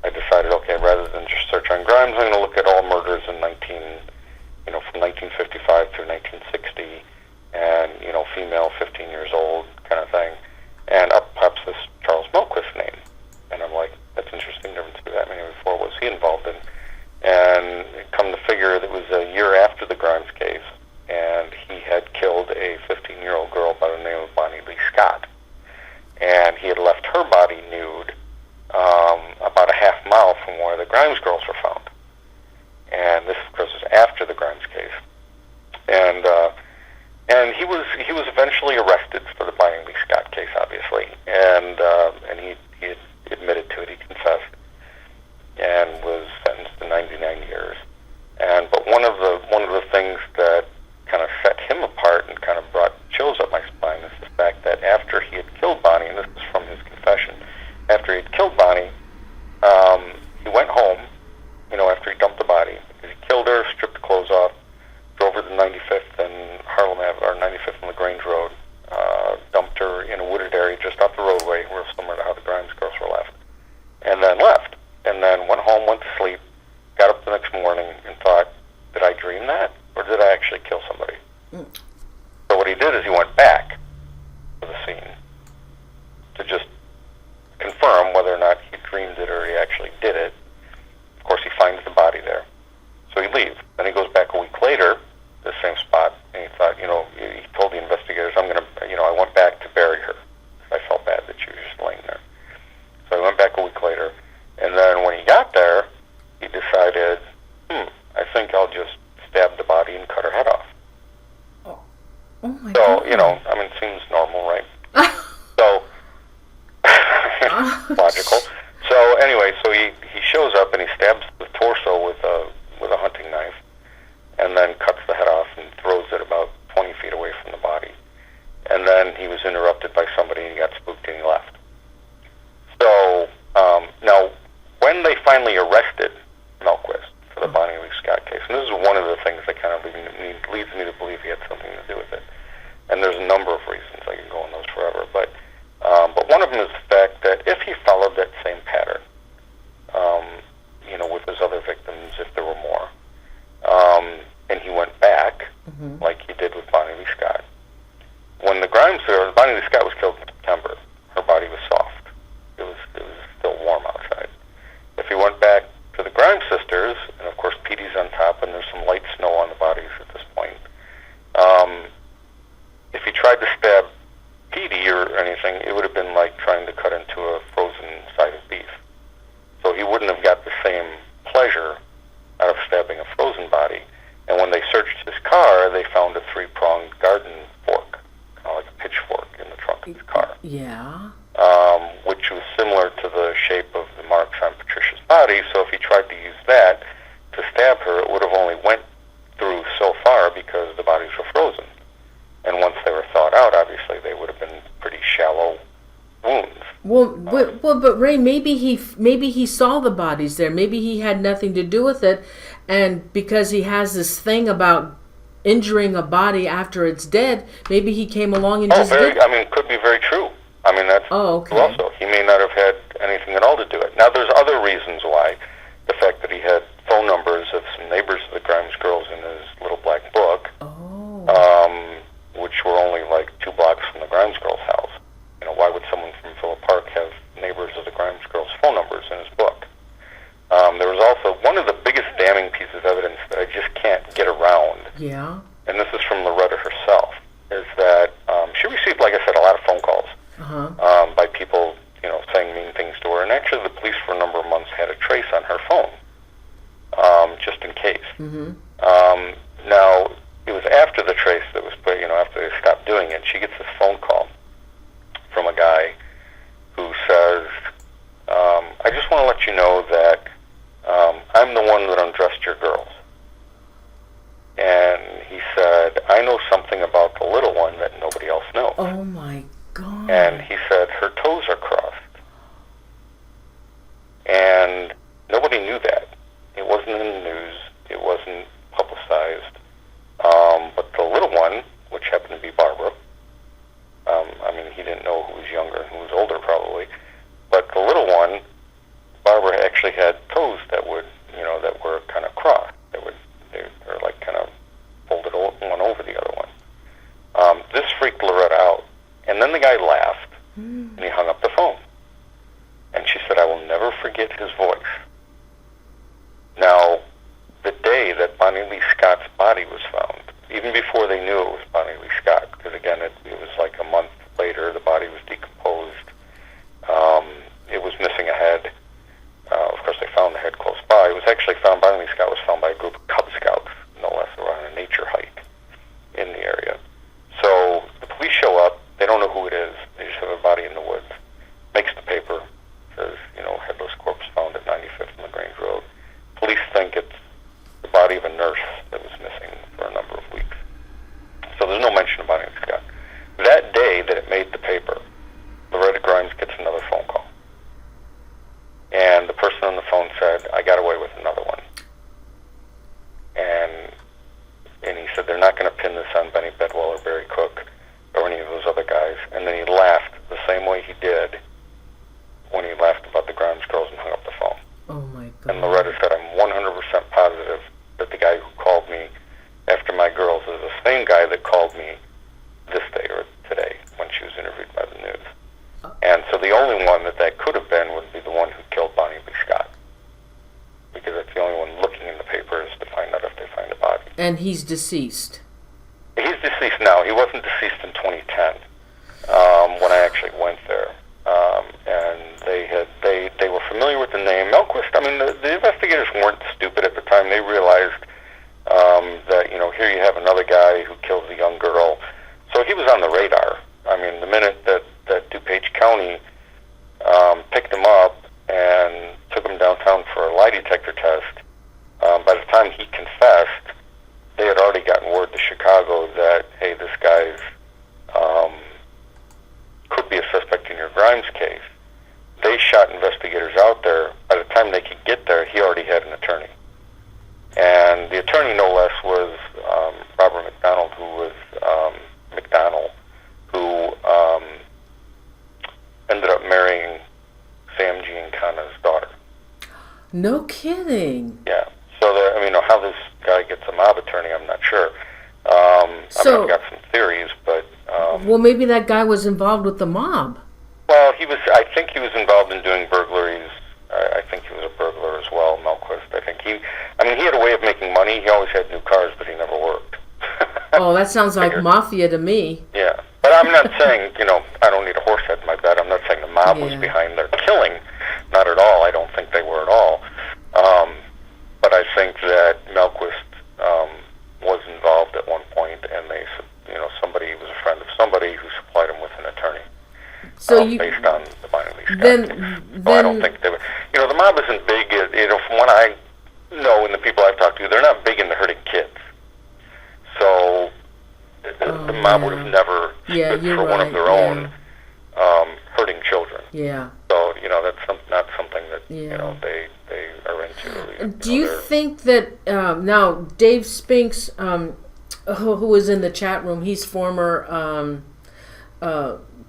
I decided, okay, rather than just search on Grimes, I'm going to look at all murders in from 1955 through 1960, and female, 15 years old, kind of thing. And up pops this Charles Milquist name, and I'm like, that's interesting. Never seen that many before. What was he involved in? And come to figure, that was a year after the Grimes case, and he had killed a 15-year-old girl by the name of Bonnie Lee Scott. And he had left her body nude about a half mile from where the Grimes girls were found. And this, of course, was after the Grimes case. And he was eventually arrested for the Bonnie Lee Scott case, obviously. And he admitted to it. He confessed and was sentenced to 99 years. kill somebody. So what he did is he went back to the scene to just confirm whether or not he dreamed it or he actually did it. Of course, he finds the body there. So he leaves. Then he goes back a week later to the same spot, and he thought, he told the investigators, I went back to bury her. I felt bad that she was just laying there. So he went back a week later, and then when he got there, he decided, I think I'll just stab the body and cut her head off. Oh my So, God. it seems normal, right? So, logical. So anyway, so he shows up and he stabs the torso with a hunting knife, and then cuts the head off and throws it about 20 feet away from the body. And then he was interrupted by somebody and he got spooked and he left. So now, when they finally arrested Melquist for the Bonnie Lee Scott case, and this is one of the things that kind of leads me to believe he had something to do with it. And there's a number of reasons. I can go on those forever, but one of them is the fact that if he followed that same pattern, with his other victims, if there were more, and he went back, like he did with Bonnie Lee Scott, when Bonnie Lee Scott was killed in September, her body was soft. It was still warm outside. If he went back to the Grimes sisters, and of course Petey's on top, and there's some light snow on the bodies at this point, if he tried to stab Petey or anything, it would have been like trying to cut into a frozen side of beef. So he wouldn't have got the same pleasure out of stabbing a frozen body. And when they searched his car, they found a 3-pronged garden fork, kind of like a pitchfork in the trunk of his car. Yeah. Which was similar to the shape of the marks on Patricia's body. So if he tried to use that to stab her, it would have only went through so far because the bodies were frozen. And once they were thawed out, obviously they would have been pretty shallow wounds. Well, but Ray, maybe he saw the bodies there. Maybe he had nothing to do with it, and because he has this thing about injuring a body after it's dead, maybe he came along and just did. Could be very true. That's okay. Also, he may not have had anything at all to do it. Now, there's other reasons why. The fact that he had phone numbers of some neighbors of the Grimes girls in his little black book, which were only like 2 blocks from the Grimes girls' house. Why would someone from Phillip Park have neighbors of the Grimes girls' phone numbers in his book? There was also one of the biggest damning pieces of evidence that I just can't get around. Yeah. And this is from Loretta herself, is that she received, like I said, a lot of phone calls by people, saying mean things to her. And actually, the police for a number of months had a trace on her phone, just in case. Now, it was after the trace that was put, after they stopped doing it, she gets this phone call from a guy who says, I just want to let you know that I'm the one that undressed your girls. And he said, I know something about the little one that nobody else knows. Oh my God. And he said, her toes are crossed. And nobody knew that. It wasn't in the news. It wasn't publicized. But the little one, which happened to be Barbara, he didn't know who was younger and who was older probably, but the little one, Barbara actually had toes that would, that were kind of crossed. They were like kind of folded one over the other one. This freaked Loretta out. And then the guy laughed, and he hung up the phone. And she said, I will never forget his voice. Now, the day that Bonnie Lee Scott's body was found, even before they knew it was Bonnie Lee Scott, because again, it was like a month later, the body was decomposed. It was missing a head. Of course, they found the head close by. It was actually found, Bonnie Lee Scott was found by a group of Cub Scouts, no less. They were on a nature hike in the area. So the police show up. They don't know who it is. They just have a body in the woods. Makes the paper. Says, headless corpse found at 95th and LaGrange Road. Police think it's the body of a nurse that was missing for a number of weeks. So there's no mention of Bonnie Lee Scott. That day that it made the paper, Loretta Grimes gets another phone call. And the person on the phone said, I got away with another one. And he said, they're not going to pin this on Benny Bedwell or Barry Cook or any of those other guys. And then he laughed the same way he did when he laughed about the Grimes girls and hung up the phone. Oh my God. And Loretta said, I'm 100% positive that the guy who called me after my girls is the same guy that called me this day or today when she was interviewed by the news. And so the only one that could have been would be the one who killed Bonnie Lee Scott, because that's the only one looking in the papers to find out if they find a body. And he's deceased. He's deceased now. He wasn't deceased in 2010 when I actually went there. And they were familiar with the name Melquist. I mean, the investigators weren't stupid at the time. They realized that, here you have another guy who kills a young girl. So he was on the radar. I mean, the minute that DuPage County picked him up and took him downtown for a lie detector test, by the time he confessed, they had already gotten word to Chicago that, hey, this guy's could be a suspect in your Grimes case. They shot investigators out there. By the time they could get there, he already had an attorney. And the attorney, no less, was Robert McDonald, who ended up marrying Sam Giancana's daughter. No kidding. Yeah. So, how this guy gets a mob attorney, I'm not sure. I've got some theories, but... well, maybe that guy was involved with the mob. Well, I think he was involved in doing burglaries. I think he was a burglar as well, Melquist. I think he had a way of making money. He always had new cars, but he never worked. Oh, that sounds like mafia to me. Yeah. But I'm not saying, I don't need a horse head in my bed. I'm not saying the mob was behind their killing. Not at all. I don't think they were at all. But I think that Melquist was involved at one point, and somebody was a friend of somebody who supplied him with an attorney. So based on the Bonnie Lee Scott case. Then I don't think they were. The mob isn't big. From what I know and the people I've talked to, they're not big into hurting kids. So the mob would have never stood for one of their own hurting children. Yeah. So that's not something that they are into. Do you think that now Dave Spinks, who was in the chat room, he's former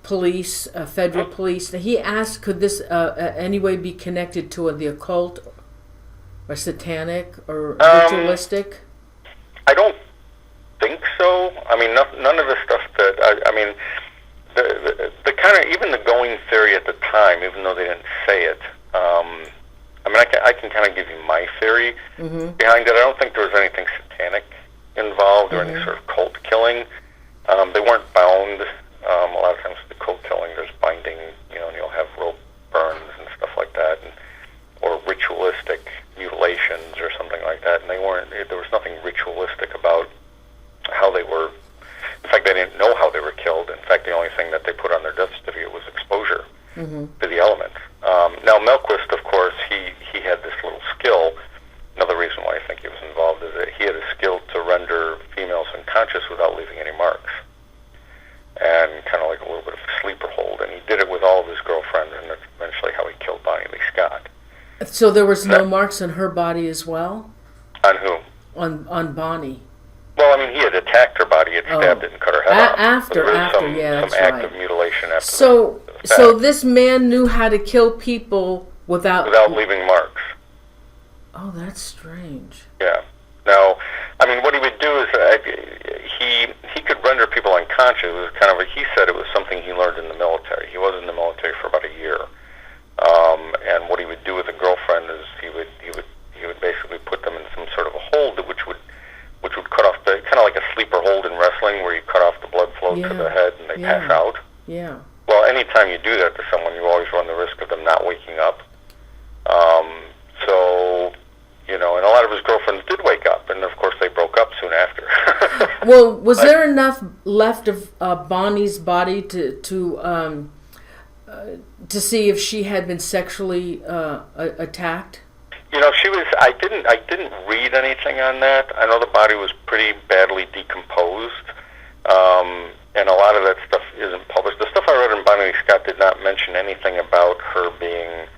police, federal police. He asked, could this anyway be connected to the occult or satanic or ritualistic? I don't think so. I mean, none of the stuff that the kind of, even the going theory at the time, even though they didn't say it. I can kind of give you my theory behind it. I don't think there was anything satanic involved or any sort of cult killing. They weren't bound. A lot of times with the cult killing, there's binding, and you'll have rope burns and stuff like that, or ritualistic mutilations or something like that. And there was nothing ritualistic about how they were. In fact, they didn't know how they were killed. In fact, the only thing that they put on their death certificate was exposure to the elements. Now, Melquist, of course, he had this little skill. Another reason why I think he was involved is that he had a skill to render females unconscious without leaving any marks. And kind of like a little bit of a sleeper hold. And he did it with all of his girlfriends, and that's eventually how he killed Bonnie Lee Scott. So there was no marks on her body as well? On whom? On Bonnie. Well, he had attacked her body, had stabbed it and cut her head off. After, that's some act right. of mutilation after So this man knew how to kill people without leaving marks. Oh, that's strange. Yeah. Now, what he would do is he could render people unconscious. It was kind of he said it was something he learned in the military. He was in the military for about a year, and what he would do with a girlfriend is he would basically put them in some sort of a hold which would cut off the kind of like a sleeper hold in wrestling where you cut off the blood flow to the head and they pass out. Yeah. Well, anytime you do that to someone, you always run the risk of them not waking up. And a lot of his girlfriends did wake up, and of course they broke up soon after. Well, was there enough left of Bonnie's body to see if she had been sexually attacked? She was. I didn't read anything on that. I know the body was pretty badly decomposed, and a lot of that stuff isn't published. The stuff I read in Bonnie Lee Scott did not mention anything about her being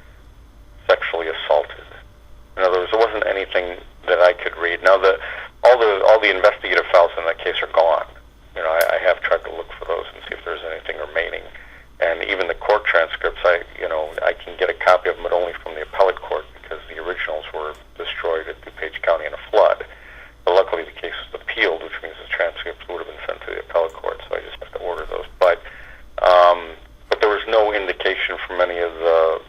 sexually assaulted. In other words, there wasn't anything that I could read. Now, all the investigative files in that case are gone. I have tried to look for those and see if there's anything remaining. And even the court transcripts, I can get a copy of them, but only from the appellate court because the originals were destroyed at DuPage County in a flood. But luckily, the case was appealed, which means the transcripts transcripts would have been sent to the appellate court, so I just have to order those. But there was no indication from any of the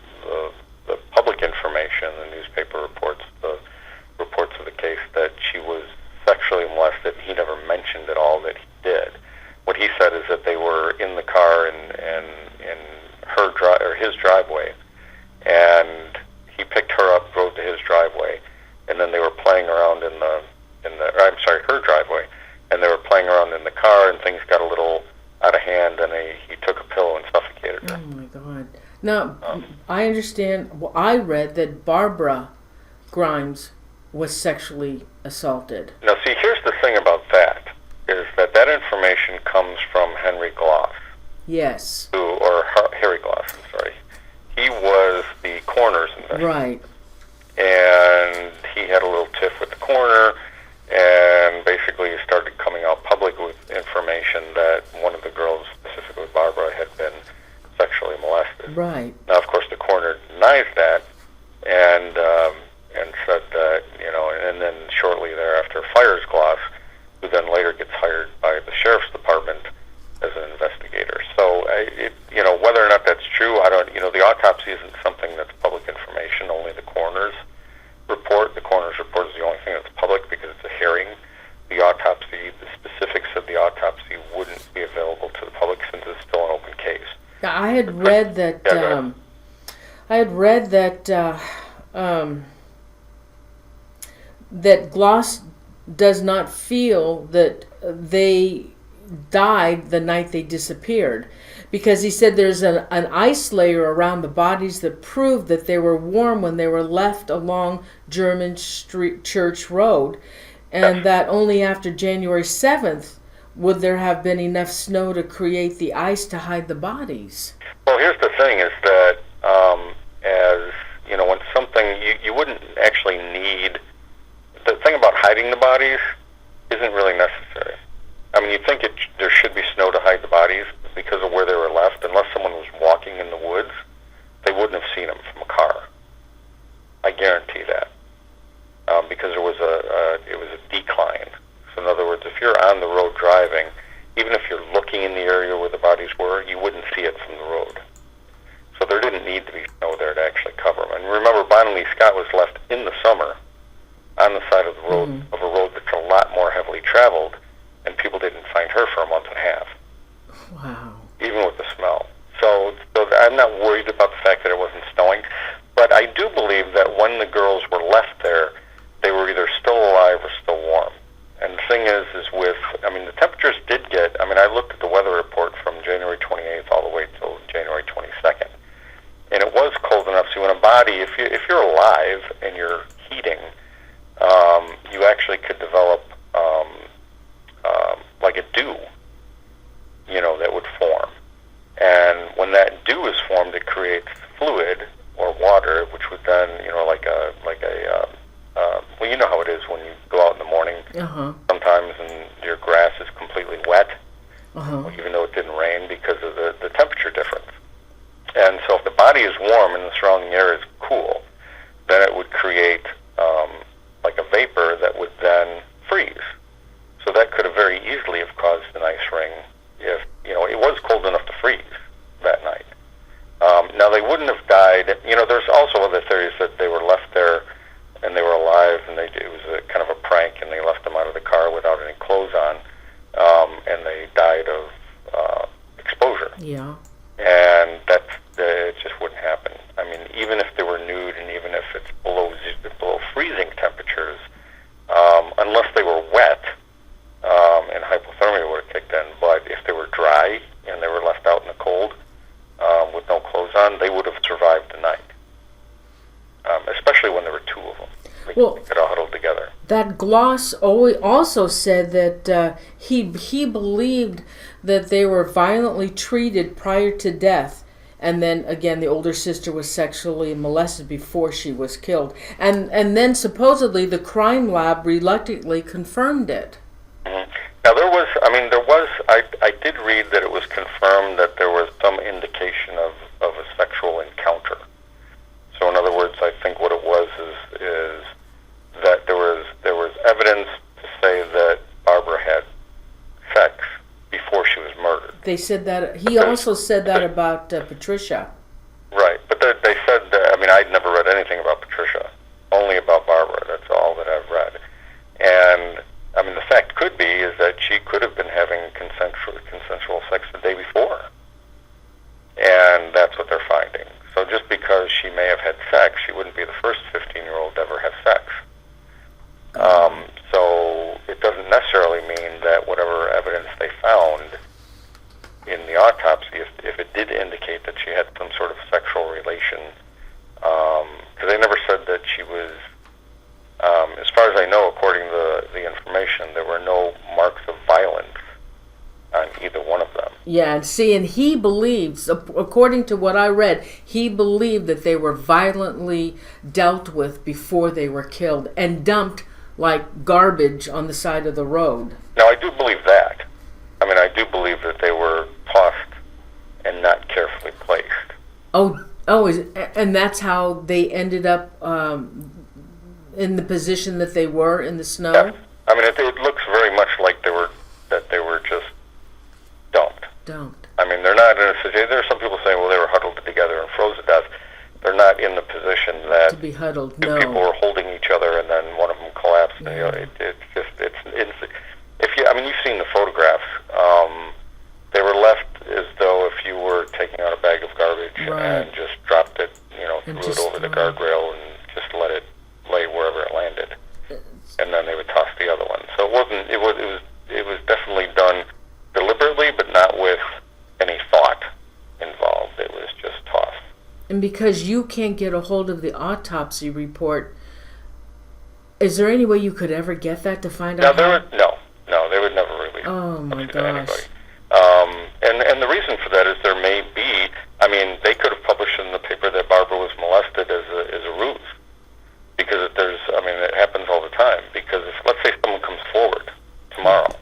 public information, the newspaper reports, the reports of the case, that she was sexually molested. He never mentioned at all that he did. What he said is that they were in the car in his driveway, and he picked her up, drove to his driveway, and then they were playing around her driveway, and they were playing around in the car, and things got a little out of hand, and he took a pillow and suffocated her. Oh my God! Now I understand. Well, I read that Barbara Grimes was sexually assaulted. Now, see, here's the thing about that, is that information comes from Henry Gloss. Yes. Harry Gloss, I'm sorry. He was the coroner's investigator. Right. And he had a little tiff with the coroner, and basically he started coming out public with information that one of the girls, specifically Barbara, had been sexually molested. Right. Now, of course, the coroner denies that, and said that, and then shortly thereafter fires Gloss, who then later gets hired by the sheriff's department as an investigator. So, whether or not that's true, I don't. The autopsy isn't something that's public information. Only the coroner's report. The coroner's report is the only thing that's public because it's a hearing. The autopsy, the specifics of the autopsy, wouldn't be available to the public since it's still an open case. Yeah, I had read that. That Gloss does not feel that they died the night they disappeared, because he said there's an ice layer around the bodies that proved that they were warm when they were left along German Street Church Road, and that only after January 7th would there have been enough snow to create the ice to hide the bodies. Well, here's the thing, is that when something, you wouldn't actually need, the thing about hiding the bodies isn't really necessary. I mean, you'd think there should be snow to hide the bodies because of where they were left. Unless someone was walking in the woods, they wouldn't have seen them from a car. I guarantee that, because it was a decline. So in other words, if you're on the road driving, even if you're looking in the area where the bodies were, you wouldn't see it from the road. So there didn't need to be snow there to actually cover them. And remember, Bonnie Lee Scott was left in the summer on the side of the road, of a road that's a lot more heavily traveled, and people didn't find her for a month and a half. Wow. Even with the smell. So I'm not worried about the fact that it wasn't snowing, but I do believe that when the girls were left there, they were either still alive or still warm. And the thing is the temperatures did get, I looked at the weather report from January 28th all the way till January 22nd, and it was cold enough. So when a body, if you're alive and you're heating, you actually could develop like a dew, that would form. And when that dew is formed, it creates fluid or water, which would then, well, you know how it is when you go out in the morning. Sometimes and your grass is completely wet, even though it didn't rain, because of the temperature difference. And so if the body is warm and the surrounding air is cool, then it would create like a vapor that would then freeze. So that could have very easily have caused an ice ring if, it was cold enough to freeze that night. Now, they wouldn't have died. There's also other theories that they were left there and they were alive, and it was a kind of a prank, and they left them out of the car without any clothes on, and they died of exposure. Yeah. And it just wouldn't happen. Even if they were nude, and even if it's below freezing temperatures, unless they were wet, and hypothermia would have kicked in. But if they were dry and they were left out in the cold with no clothes on, they would have survived the night. Especially when there were two of them. They could all huddled together. That Gloss also said that he believed that they were violently treated prior to death, and then again the older sister was sexually molested before she was killed, and then supposedly the crime lab reluctantly confirmed it. Mm-hmm. Now I did read that it was confirmed that there was some indication of a sexual encounter. So in other words, I think what it was is that there was evidence to say that Barbara had They said that. He also said that about Patricia. Right, but they said, I mean, I'd never read anything about Patricia, only about Barbara. That's all that I've read. And, I mean, the fact could be is that she could have been having consensual sex the day before. And that's what they're finding. So just because she may have had sex, she wouldn't be the first 15-year-old to ever have sex. So it doesn't necessarily mean that whatever evidence they found in the autopsy, if it did indicate that she had some sort of sexual relation, because they never said that she was, as far as I know, according to the information, there were no marks of violence on either one of them. Yeah, and he believes, according to what I read, he believed that they were violently dealt with before they were killed and dumped like garbage on the side of the road. Now, I do believe that. I mean, I do believe that they were tossed and not carefully placed. And that's how they ended up in the position that they were in the snow? Yes. I mean, it looks very much like they were just dumped. I mean, they're not in a situation. There are some people saying, well, they were huddled together and froze to death. They're not in the position that to be huddled. two No. people were holding each other and then one of them collapsed. Yeah. You know, if you, I mean, you've seen the photographs. They were left as though if you were taking out a bag of garbage and just dropped it, threw it over the guardrail and just let it lay wherever it landed, and then they would toss the other one. So it wasn't. It was definitely done deliberately, but not with any thought involved. It was just tossed. And because you can't get a hold of the autopsy report, is there any way you could ever get that to find out? No, they would never release. Oh my it to gosh! anybody. And the reason for that is there may be. I mean, they could have published in the paper that Barbara was molested as a ruse, because it happens all the time. Because if, let's say, someone comes forward tomorrow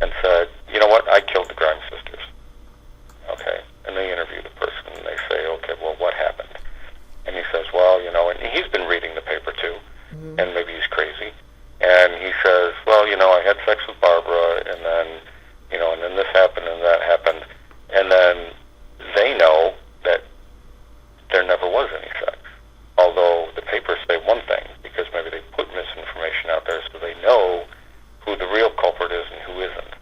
and said, you know what, I killed the Grimes sisters. Okay, and they interview the person and they say, okay, well, what happened? And he says, well, and he's been reading the paper too, and maybe he's crazy. And he says, well, I had sex with Barbara, and then, and then this happened and that happened. And then they know that there never was any sex. Although the papers say one thing, because maybe they put misinformation out there so they know who the real culprit is and who isn't.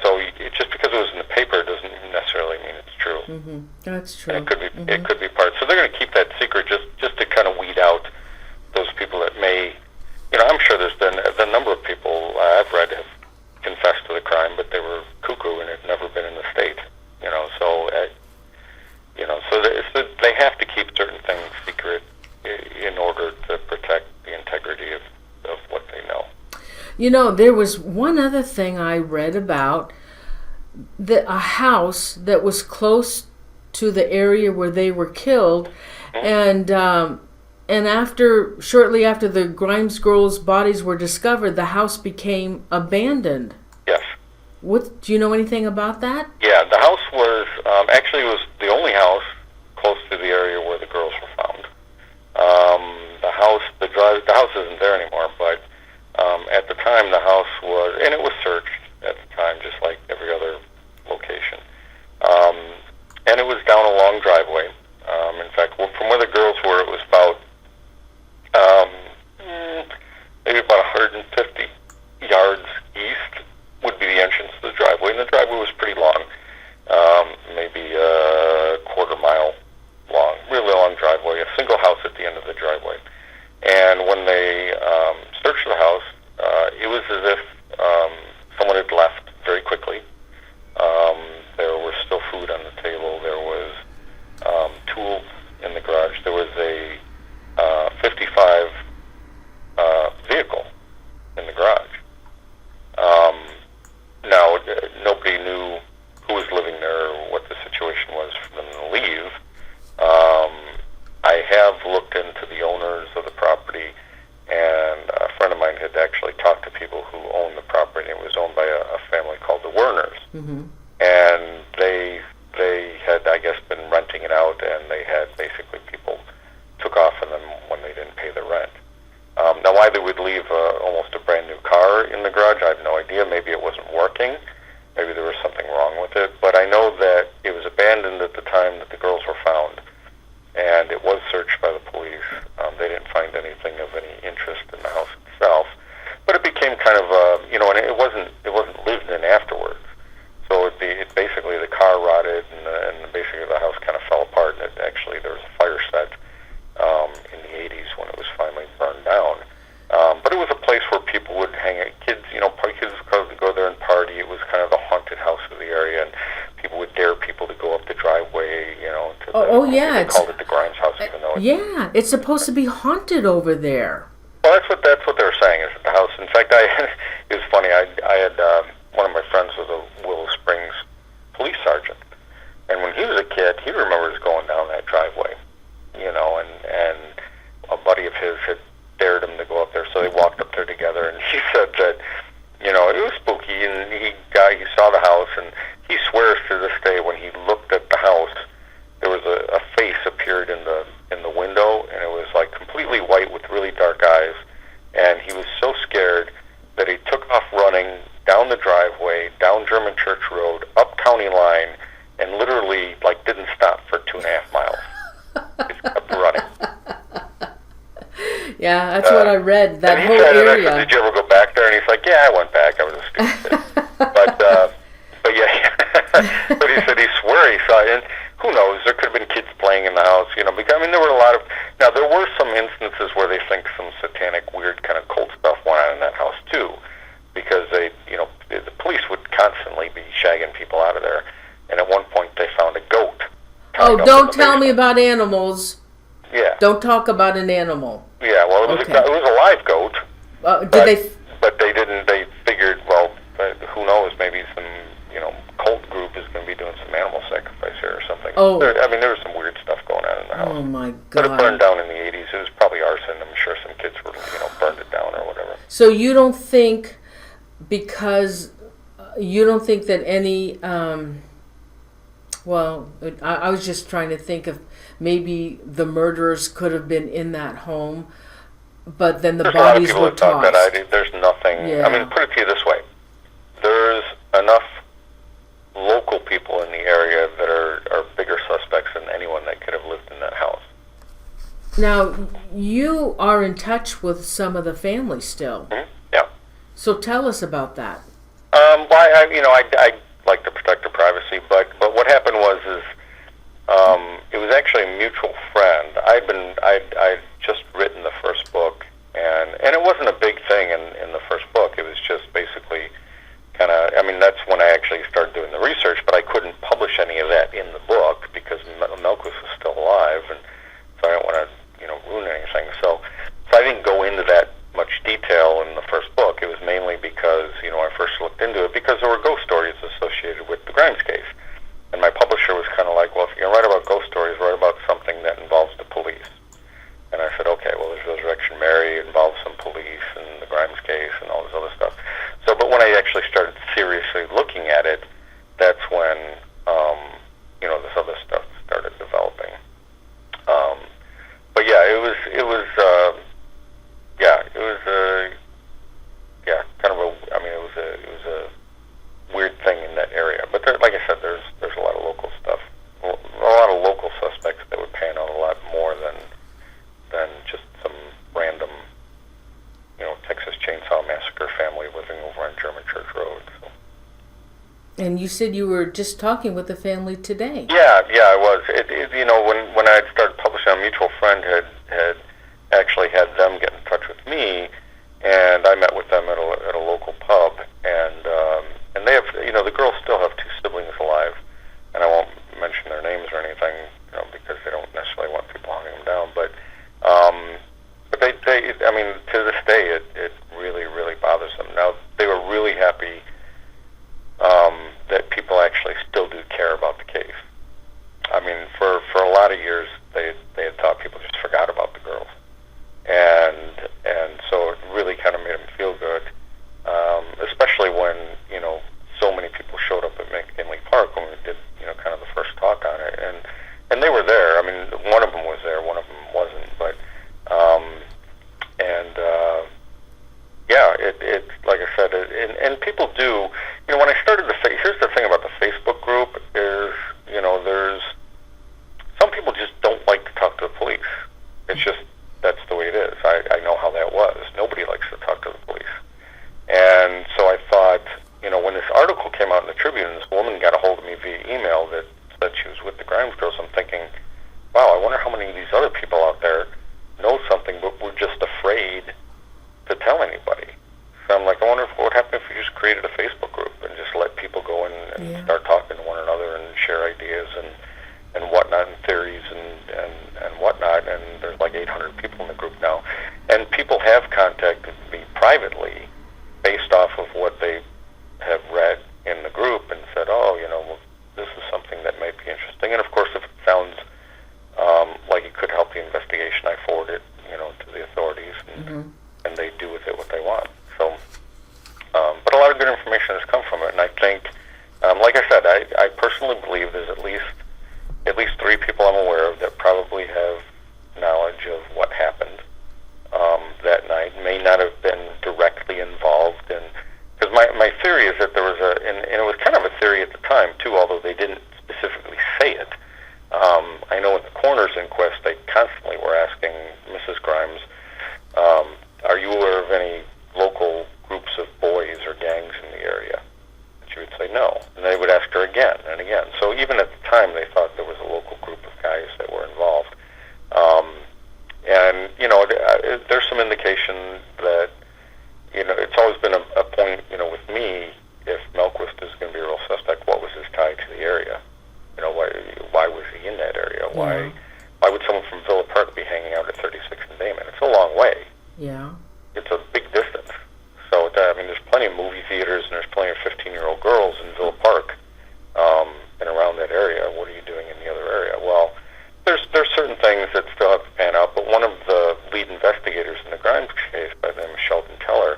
So just because it was in the paper doesn't necessarily mean it's true. Mm-hmm. That's true. And it could be part. So they're going to keep that secret just to kind of weed out those people that may. I'm sure there's been the number of people I've read have confessed to the crime, but they were cuckoo and had never been in the state. So they have to keep certain things secret in order to protect the integrity of what they know. There was one other thing I read about a house that was close to the area where they were killed, and shortly after the Grimes girls' bodies were discovered, the house became abandoned. Yes. Do you know anything about that? Yeah, the house was actually was the only house close to the area where the girls were found. The house isn't there anymore, but at the time the house was, and it was searched at the time, just like every other location. And it was down a long driveway. In fact, from where the girls were, it was about maybe about 150 yards east would be the entrance to the driveway, and the driveway was pretty long, maybe a quarter mile long, really long driveway, a single house at the end of the driveway. And when they searched the house, it was as if someone had left very quickly. There was still food on the table. There was tools in the garage. There was a 55 vehicle in the garage. Now, nobody knew who was living there or what the situation was for them to leave. I have looked into the owners of the property, and a friend of mine had actually talked to people who owned the property. It was owned by a family called the Werners. Mm-hmm. And they had, I guess, been renting it out, and they had basically people took off on them when they didn't pay the rent. Now, why they would leave almost a brand new car in the garage, I have no idea. Maybe it wasn't working. maybe there was something wrong with it. But I know that it was abandoned at the time that the girls were found, and it was searched by the police. They didn't find anything of any interest in the house itself, but it became kind of and it wasn't lived in afterwards. So it basically the car rotted, and basically the house kind of fell apart. And actually there was a fire set in the 80s when it was finally burned down. But it was a place where people would hang out. Kids would go there and party. It was kind of the haunted house of the area, and people would dare people to go up the driveway. Yeah, they called it the Grimes house, even though it's supposed to be haunted over there. Well, that's what they were saying, is that the house. In fact, it was funny. I had one of my friends was a Willow Springs police sergeant, and when he was a kid, he remembers going down that driveway, and a buddy of his had dared him to go up there, so they walked up there together, and he said that it was spooky, and he saw the house, and he swears to this day when he looked at the house, there was a face appeared in the window, and it was like completely white with really dark eyes, and he was so scared that he took off running down the driveway, down German Church Road, up County Line, and literally didn't stop for 2.5 miles. He kept running. Yeah, that's what I read. That whole area. I said, did you ever go back there? And he's like, yeah, I went back. I was a stupid kid. But yeah, but he said he swore he saw it. And who knows? There could have been kids playing in the house, because, there were a lot of. Now, there were some instances where they think some satanic, weird kind of cult stuff went on in that house too, because the police would constantly be shagging people out of there. And at one point, they found a goat. Oh, don't tell me about animals. Yeah. Don't talk about an animal. Yeah, well, it was a live goat. But they didn't. They figured, well, who knows? Maybe some cult group is going to be doing some animal sacrifice here or something. Oh, there was some weird stuff going on in the house. Oh my God! But it burned down in the 80s. It was probably arson. I'm sure some kids were burned it down or whatever. So you don't think that any. I was just trying to think of maybe the murderers could have been in that home, but then the bodies were tossed. There's nothing. Yeah. Put it to you this way: there's enough local people in the area that are bigger suspects than anyone that could have lived in that house. Now, you are in touch with some of the family still. Mm-hmm. Yeah. So tell us about that. I like to protect their privacy, but what happened was it was actually a mutual friend. I'd just written the first book, and it wasn't a big thing in the first book. It was just basically kind of, that's when I actually started doing the research, but I couldn't publish any of that in the book because Melquist was still alive, and so I don't want to, ruin anything. So I didn't go into that much detail in the first book. It was mainly because, I first looked into it because there were ghost stories associated with the Grimes case. And my publisher was kind of like, well, if you're going to write about ghost stories, write about something that involves the police. And I said, okay, well, there's Resurrection Mary, it involves some police, and the Grimes case, and all this other stuff. So, but when I actually started seriously looking at it, that's when, this other stuff started developing. But yeah, it was kind of it was a weird thing in that area. But like I said, there's a lot of local stuff, a lot of local suspects that would pan out a lot more than just some random, Texas Chainsaw Massacre family living over on German Church Road. So. And you said you were just talking with the family today. Yeah, I was. When I had started publishing, a mutual friend had actually had them get in touch with me, and I met with them at a local pub, and they have, the girls still have 2 siblings alive, and I won't mention their names or anything, because they don't necessarily want people hunting them down, but they to this day, it really, really bothers them. Now, they were really happy that people actually still do care about the case. For a lot of years, they had thought people just forgot about the girls, and so it really kind of made them feel good, especially when so many people showed up at McKinley Park when we did kind of the first talk on it, and they were there. One of them was there, one of them wasn't, but it like I said, and people do. When I started the Tribune, and this woman got a hold of me via email that said she was with the Grimes girls. I'm thinking, wow, I wonder how many of these other people out there know something, but we're just afraid to tell anybody. So I'm like, I wonder what would happen if we just created a Facebook group and just let people go in and start talking to one another and share ideas and whatnot, and theories and whatnot. And there's like 800 people in the group now. And people have contacted me privately based off of what they have read in the group and said, oh, well, this is something that might be interesting. And of course, if it sounds like it could help the investigation, I forward it, to the authorities, and they do with it what they want. So, but a lot of good information has come from it, and I think, like I said, I personally believe there's at least 3 people I'm aware of that probably have knowledge of what happened that night. May not have been directly involved in, because my theory is that there was and it was kind of a theory at the time too, although they didn't specifically say it. I know at the coroner's inquest, they constantly were asking Mrs. Grimes, are you aware of any local groups of boys or gangs in the area? And she would say no. And they would ask her again and again. So even at the time, they thought there was a local group of guys that were involved. And, there's some indication that, it's always been a point, with me, if Melquist is going to be a real suspect, what was his tie to the area? Why was he in that area? Why would someone from Villa Park be hanging out at 36 and Damon? It's a long way. Yeah. It's a big distance. So, there's plenty of movie theaters and there's plenty of 15-year-old girls in Villa Park and around that area. What are you doing in the other area? Well, there's certain things that still have to pan out, but one of the lead investigators in the Grimes case, by the name of Sheldon Teller,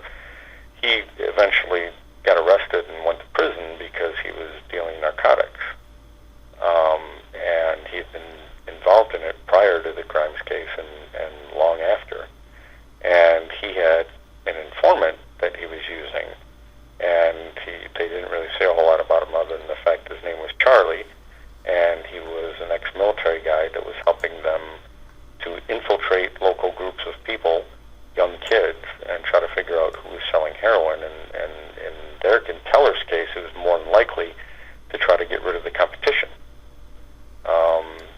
he eventually got arrested and went to prison because he was dealing narcotics. And he had been involved in it prior to the Grimes case and long after. And he had an informant that he was using, and they didn't really say a whole lot about him other than the fact his name was Charlie, and he was an ex-military guy that was helping them to infiltrate local groups of people, young kids, and try to figure out who was selling heroin. And in Teller's case, it was more than likely to try to get rid of the competition.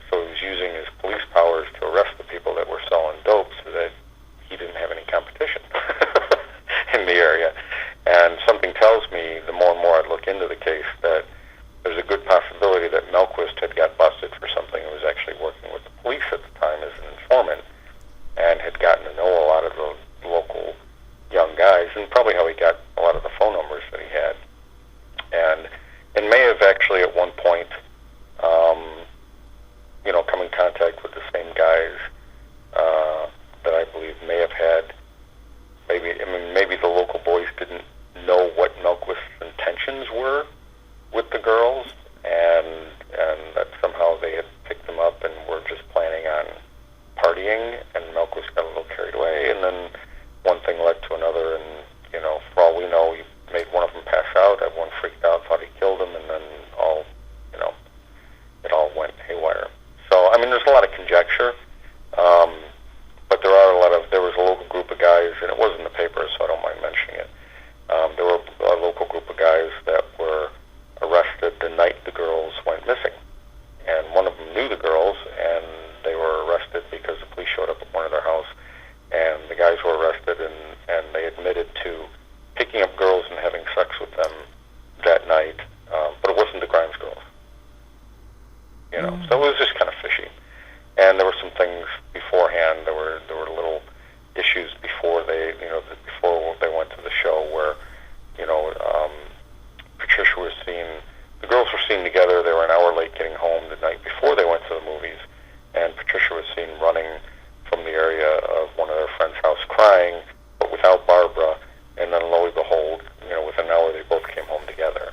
So he was using his police powers to arrest the people that were selling dope so that he didn't have any competition in the area. And something tells me, the more and more I look into the case, that there's a good possibility that Melquist had got busted for something and was actually working with the police at the time as an informant and had gotten to know a lot of the local young guys, and probably how he got a lot of the phone numbers that he had. And may have actually at one point come in contact with the same guys that I believe may have had, maybe the local boys didn't know what Melquist's intentions were with the girls, and that somehow they had picked them up and were just planning on partying, and Melquist got a little carried away, and then one thing led to another, and, for all we know, he made one of them pass out, everyone freaked out, thought he killed him, and then it all went haywire. So, there's a lot of conjecture, but there was a local group of guys, and it was in the paper, so I don't mind mentioning it. There were a local group of guys that were arrested the night the girls went missing. And one of them knew the girls, and they were arrested because the police showed up at one of their house, and the guys were arrested, and they admitted to picking up girls and having sex with them that night, but it wasn't the Grimes girls. So it was just kind of fishy. And there were some things beforehand. There were little issues before before they went to the show where, Patricia was seen. The girls were seen together. They were an hour late getting home the night before they went to the movies, and Patricia was seen running from the area of one of their friends' house crying, but without Barbara. And then lo and behold, within an hour they both came home together.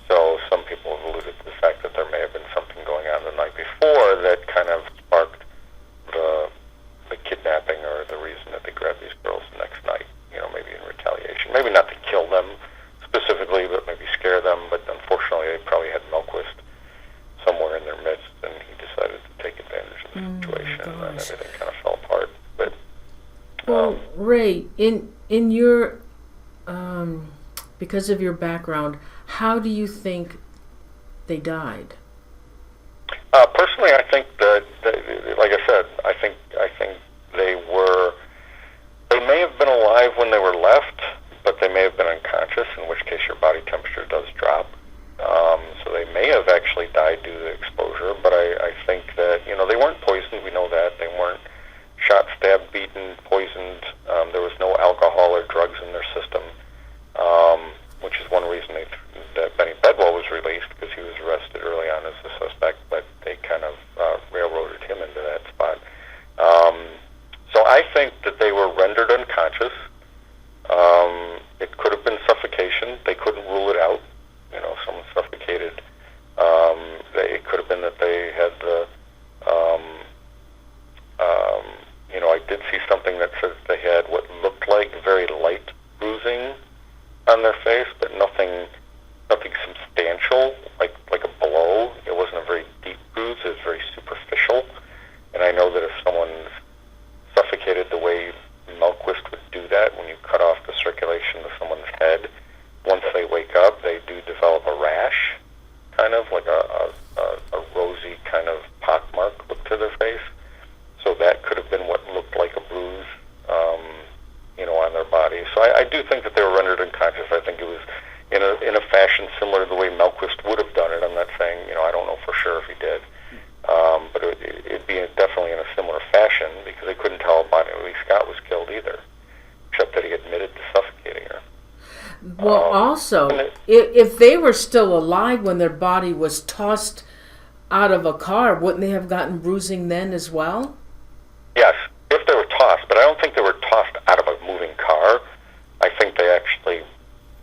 So some people have alluded to the fact that there may have been something going on the night before that kind of sparked the kidnapping, or the reason that they grabbed these girls the next night, maybe in retaliation. Maybe not to kill them specifically, but maybe scare them. But unfortunately, they probably had Melquist somewhere in their midst, and he decided to take advantage of the situation, and then everything kind of fell apart. But Ray, in your because of your background, how do you think they died? Personally, I think that, like I said, I think they may have been alive when they were left, but they may have been unconscious, in which case your body temperature does drop. So they may have actually died due to exposure, but I think that, they weren't poisoned, we know that. They weren't shot, stabbed, beaten, poisoned. There was no alcohol or drugs in their system, which is one reason that Benny Bedwell was released, because he was arrested early on as a suspect, but they kind of railroaded him into that spot. So I think that they were rendered unconscious. It could have been suffocation. They couldn't rule it out. Someone suffocated. It could have been that they had I did see something that says they had what looked like very light bruising on their face, but nothing substantial, like a blow. It wasn't a very deep bruise. It was very superficial. And I know that if someone's suffocated the way Melquist would do that, when you cut off the circulation to someone's head, once they wake up, they do develop a rash, kind of like a rosy kind of pockmark look to their face. So that could have been what looked like a bruise, on their body. So I do think that they were rendered unconscious. I think it was in a fashion similar to the way Melquist would have done it. I'm not saying, I don't know for sure if he did. But it'd be definitely in a similar fashion, because they couldn't tell about Lee Scott was killed either, except that he admitted to suffocating her. Well, also, if they were still alive when their body was tossed out of a car, wouldn't they have gotten bruising then as well? Yes, if they were tossed, but I don't think they were tossed out of a moving car. I think they actually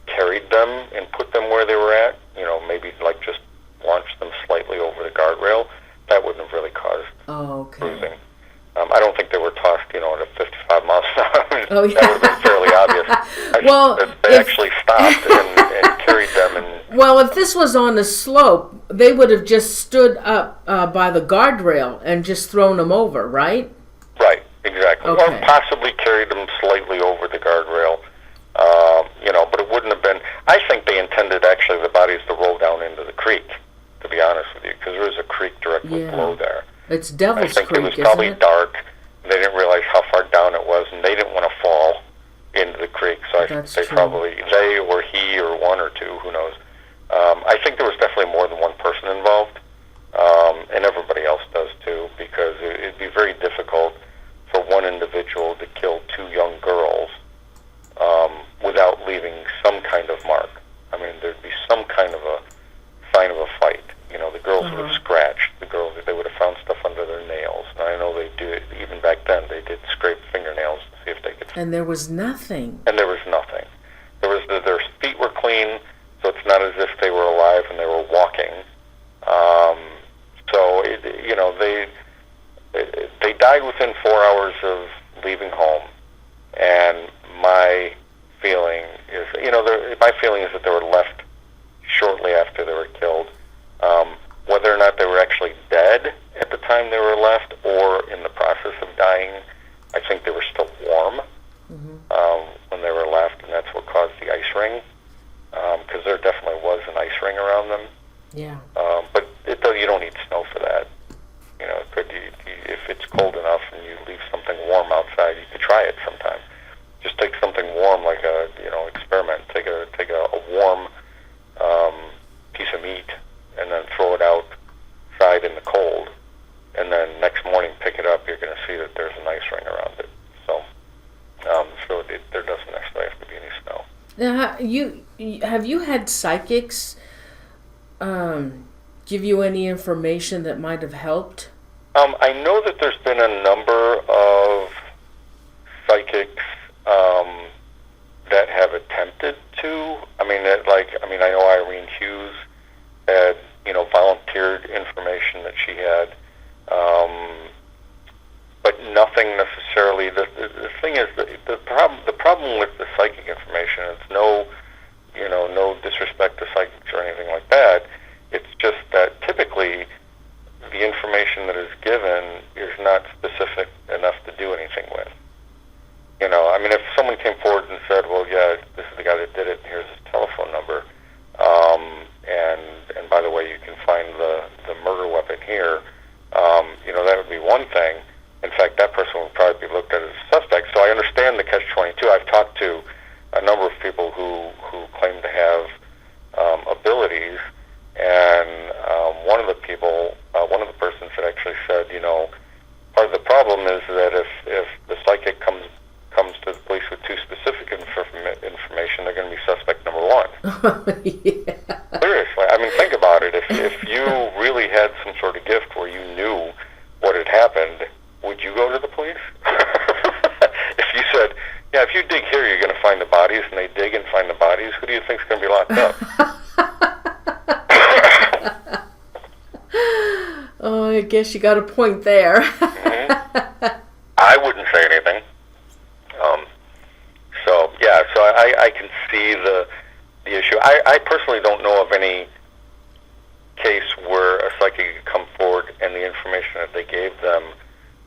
carried them and put them where they were at, maybe like just launched them slightly over the guardrail. That wouldn't have really caused bruising. I don't think they were tossed, at 55 miles an hour. Oh, yeah. That would have been fairly obvious. Well, they actually stopped and carried them. Well, if this was on a slope, they would have just stood up by the guardrail and just thrown them over, right? Right, exactly. Okay. Or possibly carried them slightly over the guardrail. But it wouldn't have been. I think they intended actually the bodies to roll down into the creek, to be honest with you, because there is a creek directly below there. It's Devil's Creek, Creek, it was isn't probably it? dark. They didn't realize how far down it was, and they didn't want to fall into the creek. So I think they or he or one or two, who knows. I think there was definitely more than one person involved, and everybody else does too, because it'd be very difficult for one individual to kill two young girls without leaving some kind of mark. I mean, there'd be some kind of a sign of a fight. The girls would have scratched. They would have found stuff under their nails. And I know they do it, even back then, they did scrape fingernails to see if they could. And there was nothing. And there was nothing. Their feet were clean, so it's not as if they were alive and they were walking. They died within 4 hours of leaving home. And my feeling is that they were left shortly after they were killed. Whether or not they were actually dead at the time they were left or in the process of dying, I think they were still warm when they were left, and that's what caused the ice ring, because there definitely was an ice ring around them. Yeah. But you don't need snow for that. If it's cold enough and you leave something warm outside, you could try it sometime. Just take something warm, like experiment. Take a warm piece of meat and then throw it outside in the cold, and then next morning pick it up. You're going to see that there's an ice ring around it. So, there doesn't necessarily have to be any snow. Now, have you had psychics give you any information that might have helped? I know that there's been a number of psychics that have attempted to. I know Irene Hughes had, volunteered information that she had, but nothing necessarily. The thing is, the problem with the psychic information, it's no disrespect to psychics or anything like that. It's just that typically the information that is given is not specific enough to do anything with. If someone came forward and said, well, yeah, this is the guy that did it, and here's his telephone who claim to have abilities, and one of the people, one of the persons had actually said, part of the problem is that if the psychic comes to the police with too specific information, they're going to be suspect number one. Yeah. Seriously, I mean, think about it. If you really had some sort of gift where you knew what had happened, would you go to the police? If you said, yeah, if you dig here, you're going to find the bodies, and they dig and find the bodies, who do you think is going to be locked up? Oh, I guess you got a point there. Mm-hmm. I wouldn't say anything. So I can see the issue. I personally don't know of any case where a psychic could come forward and the information that they gave them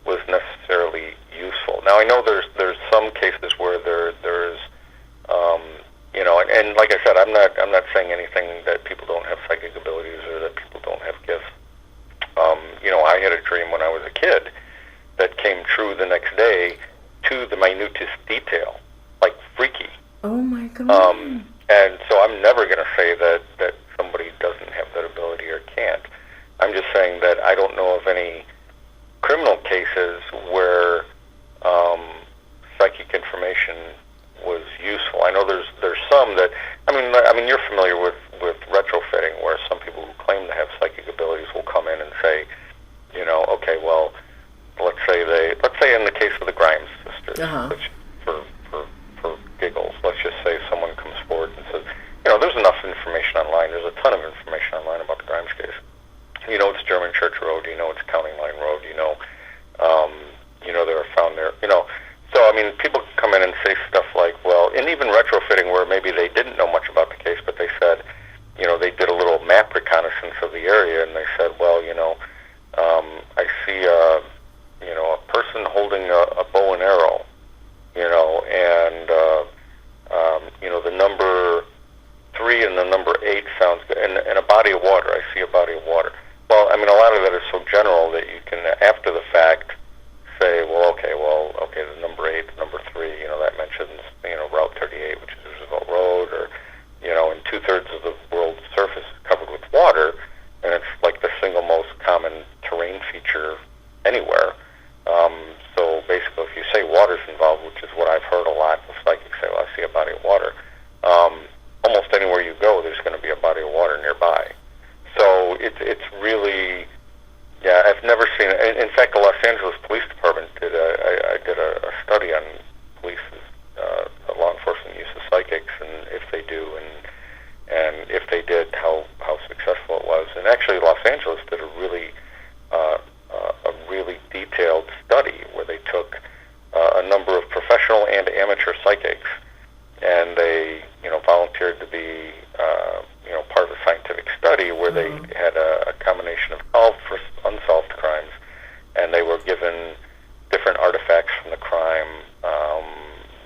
was necessarily useful. Now I know there's some cases where there's and like I said, I'm not saying anything that people don't have psychic abilities or that people don't have gifts. I had a dream when I was a kid that came true the next day to the minutest detail, like freaky. Oh my God. And so I'm never going to say that somebody doesn't have that ability or can't. I'm just saying that I don't know of any criminal cases where psychic information was useful. I know there's some that I mean you're familiar with retrofitting, where some people who claim to have psychic abilities will come in and say, okay, well, let's say in the case of the Grimes sisters, which for giggles, let's just say someone comes forward and says, there's enough information online. There's a ton of information online about the Grimes case. It's German Church Road. It's County Line Road. They were found there. So I mean, people come in and say stuff like, well, and even retrofitting, where maybe they didn't know much about the case, but they said, they did a little map reconnaissance of the area, and they said, well, I see a person holding a bow and arrow, and the number 3 and the number 8 sounds good, and a body of water. I see a body of water. Well, I mean, a lot of that is so general that you can, after the fact, say, okay, the number 8, the number 3, that mentions, Route 38, which is Roosevelt Road, or, and 2/3 of the world's surface is covered with water, and it's like the single most common terrain feature anywhere. So basically, if you say water's involved, which is what I've heard a lot, the psychics say, well, I see a body of water. Almost anywhere you go, there's going to be a body of water nearby. So it's really, yeah, I've never seen it. In fact, the Los Angeles Police Department did a study on police's law enforcement use of psychics, and if they do, and if they did, how successful it was. And actually, Los Angeles did a really detailed study where they took a number of professional and amateur psychics, and they volunteered to be part of a scientific study where they had a combination of solved versus unsolved crimes, and they were given different artifacts from the crime,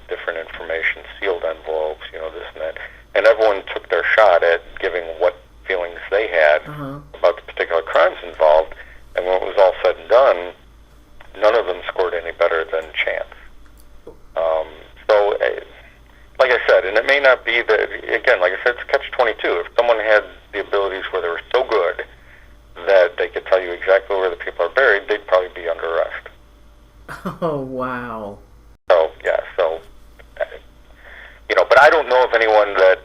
different information, sealed envelopes, this and that, and everyone took their shot at giving what feelings they had about the particular crimes involved, and when it was all said and done, none of them scored any better than chance. Like I said, and it may not be that, again, like I said, it's catch-22. If someone had the abilities where they were so good that they could tell you exactly where the people are buried, they'd probably be under arrest. Oh, wow. So, yeah, but I don't know of anyone that,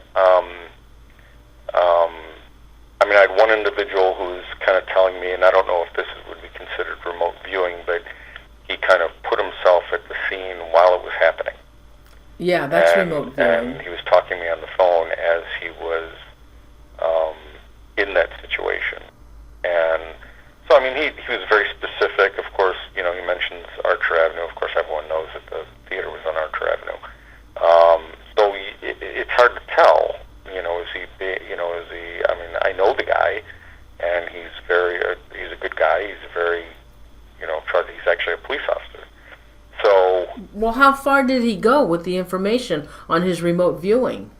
I had one individual who's kind of telling me, and I don't know if this would be considered remote viewing, but he kind of put himself at the scene while it was happening. Yeah, that's remote viewing. And he was talking to me on the phone as he was in that situation. And so, I mean, he was very specific. Of course, he mentions Archer Avenue. Of course, everyone knows that the theater was on Archer Avenue. So it's hard to tell. I know the guy, and he's a good guy. He's very, he's actually a police officer. So, well, how far did he go with the information on his remote viewing?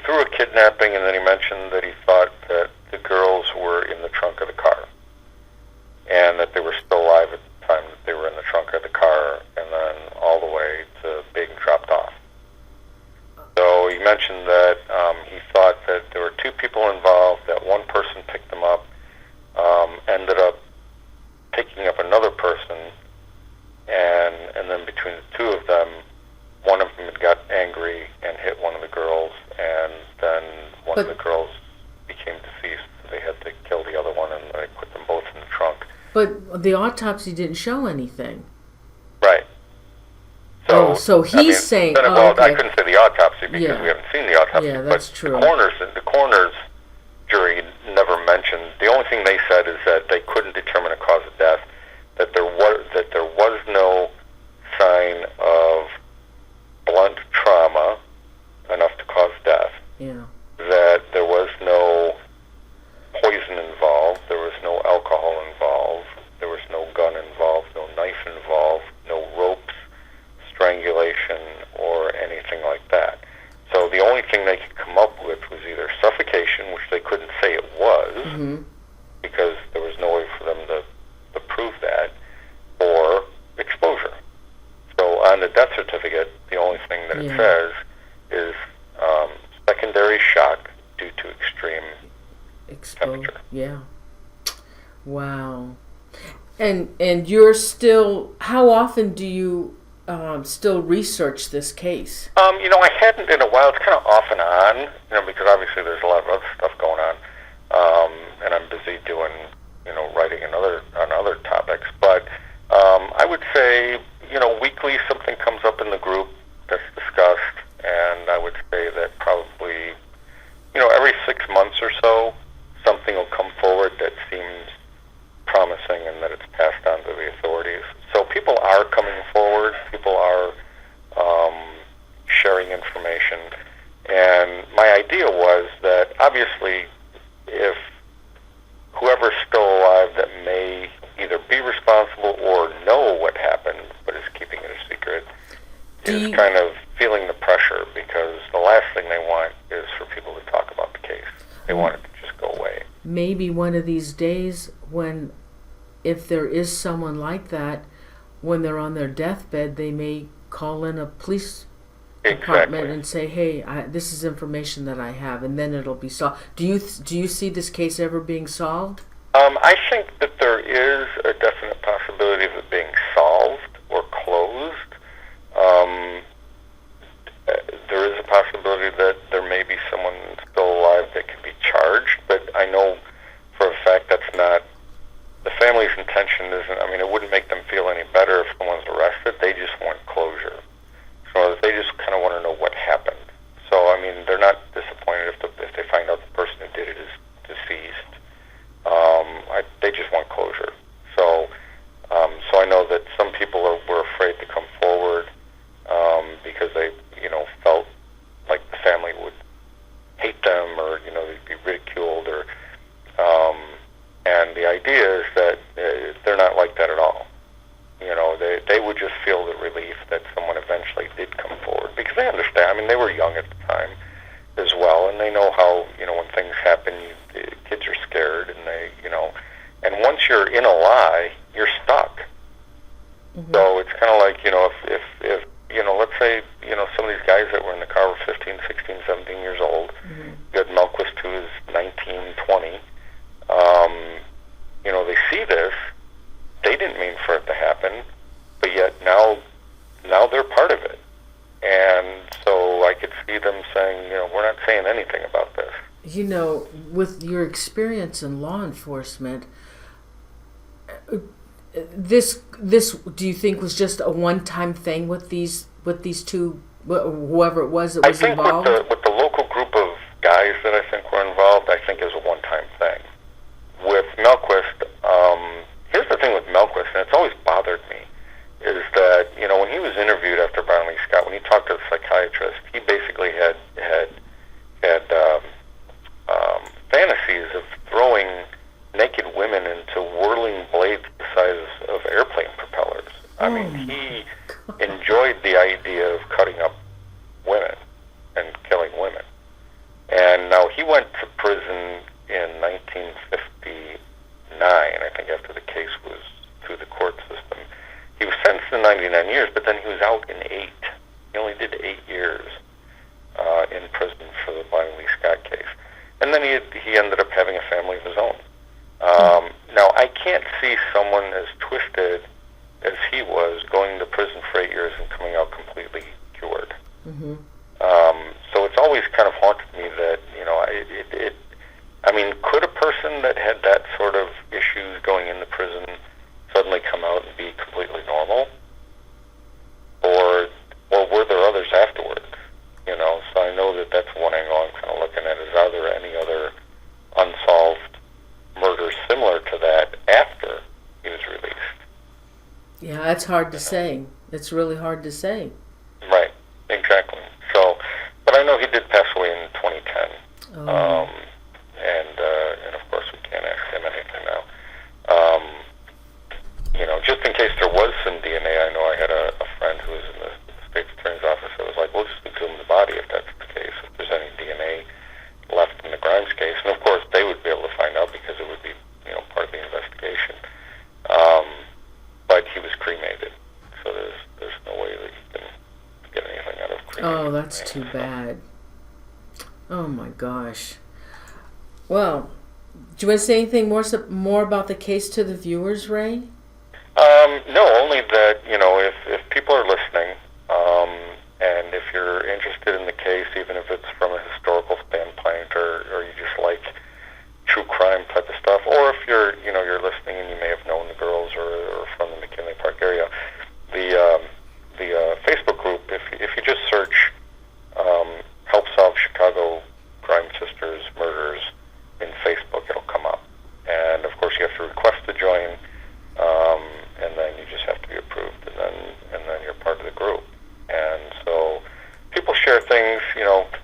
Through a kidnapping, and then he mentioned that he thought that the girls were in the trunk of the car, and that they were still alive at the time that they were in the trunk of the car, mentioned that he thought that there were two people involved, that one person picked them up, ended up picking up another person, and then between the two of them, one of them had got angry and hit one of the girls, and then one of the girls became deceased. So they had to kill the other one, and they put them both in the trunk. But the autopsy didn't show anything. Right. So he's saying... Well, I couldn't say the autopsy because we haven't seen the autopsy. Yeah, that's true. The coroner's jury never mentioned... The only thing they said is that they couldn't determine a cause of death, that there was no sign of blunt trauma enough to cause death. Yeah. That there was no poison involved, there was no alcohol involved, there was no gun involved, no knife involved, no ropes, strangulation, or anything like that. So the only thing they could come up with was either suffocation, which they couldn't say it was, because there was no way for them to prove that, or exposure. So on the death certificate, the only thing that it says is secondary shock due to extreme temperature. Yeah. Wow. And you're still... How often do you still research this case? I hadn't in a while. It's kind of off and on, because obviously there's a lot of other stuff going on, and I'm busy doing, writing on other topics. But I would say, weekly something comes up in the group that's discussed, and I would say that probably, every 6 months or so, something will come forward that seems promising and that it's passed on to the authorities. So people are coming forward. People are sharing information. And my idea was that obviously if whoever's still alive that may either be responsible or know what happened but is keeping it a secret is kind of feeling the pressure, because the last thing they want is for people to talk about the case. They want it to just go away. Maybe one of these days, if there is someone like that, when they're on their deathbed, they may call in a police department and say, "Hey, this is information that I have," and then it'll be solved. Do you see this case ever being solved? I think that there is a definite possibility of it being solved or closed. There is a possibility that there may be someone still alive that could be charged, but I know for a fact that's not the family's intention. It wouldn't make them feel any better if someone's arrested. They just want closure. So they just kind of want to know what happened. So, they're not disappointed if they find out the person who did it is deceased. They just want closure. So I know that some people were afraid to come forward because they, felt like the family would hate them, or, they'd be ridiculed, or and the idea is that they're not like that at all. They would just feel the relief that someone eventually did come forward, because they understand. They were young at the time as well, and they know how, when things happen, kids are scared, and and once you're in a lie, you're stuck. So it's kind of like, if let's say, some of these guys that were in the car were 15, 16, 17 years old, you had Melquist who is 19, 20, they see this, they didn't mean for it to happen, but yet now they're part of it. And so I could see them saying, we're not saying anything about this. With your experience in law enforcement, this do you think was just a one-time thing with these two, whoever it was that was involved? I think with the local group of guys that I think were involved, I think is a one-time thing. With Melquist, here's the thing with Melquist, and it's always bothered me, is that, when he was interviewed after Barnley Scott, when he talked to the psychiatrist, he basically had fantasies of throwing naked women into whirling blades the size of airplane propellers. He enjoyed the idea of cutting up women and killing women. And now he went to prison in 1959, I think, after the case was through the court system. He was sentenced to 99 years, but then he was out in 8. He only did 8 years. in prison for the Bonnie Lee Scott case. And then he ended up having a family of his own. Now, I can't see someone as twisted as he was going to prison for 8 years and coming out completely cured. Mm-hmm. So it's always kind of haunted me that, I mean, could a person that had that sort of issues going into prison suddenly come out and be completely normal? Or were there others afterwards? So I know that that's one angle I'm kind of looking at, is are there any other unsolved murders similar to that after he was released? Yeah, that's hard to say. It's really hard to say. Right, exactly. So, but I know he did pass away in 2010. Oh. And of course we can't ask him anything now. Just in case there was some DNA, I know I had a friend who was in the state's attorney's office that was like, we'll just exhume the body if that's the case, if there's any DNA left in the Grimes case. And of course they would be able to find out because it would be, part of the investigation. But he was cremated, so there's no way that you can get anything out of cremated. Oh, that's too bad. Oh my gosh. Well, do you want to say anything more about the case to the viewers, Ray? No, only that, if people are listening, and if you're interested in the case, even if it's from a historical standpoint, or you just like true crime type of stuff, or if you're listening and you may have known the girls or from the McKinley Park area, the Facebook group, if you just search Help Solve Chicago Crime Sisters Murders in Facebook, it'll come up. And of course you have to request to join, and then you just have to be approved, and then you're part of the group. And so people share things,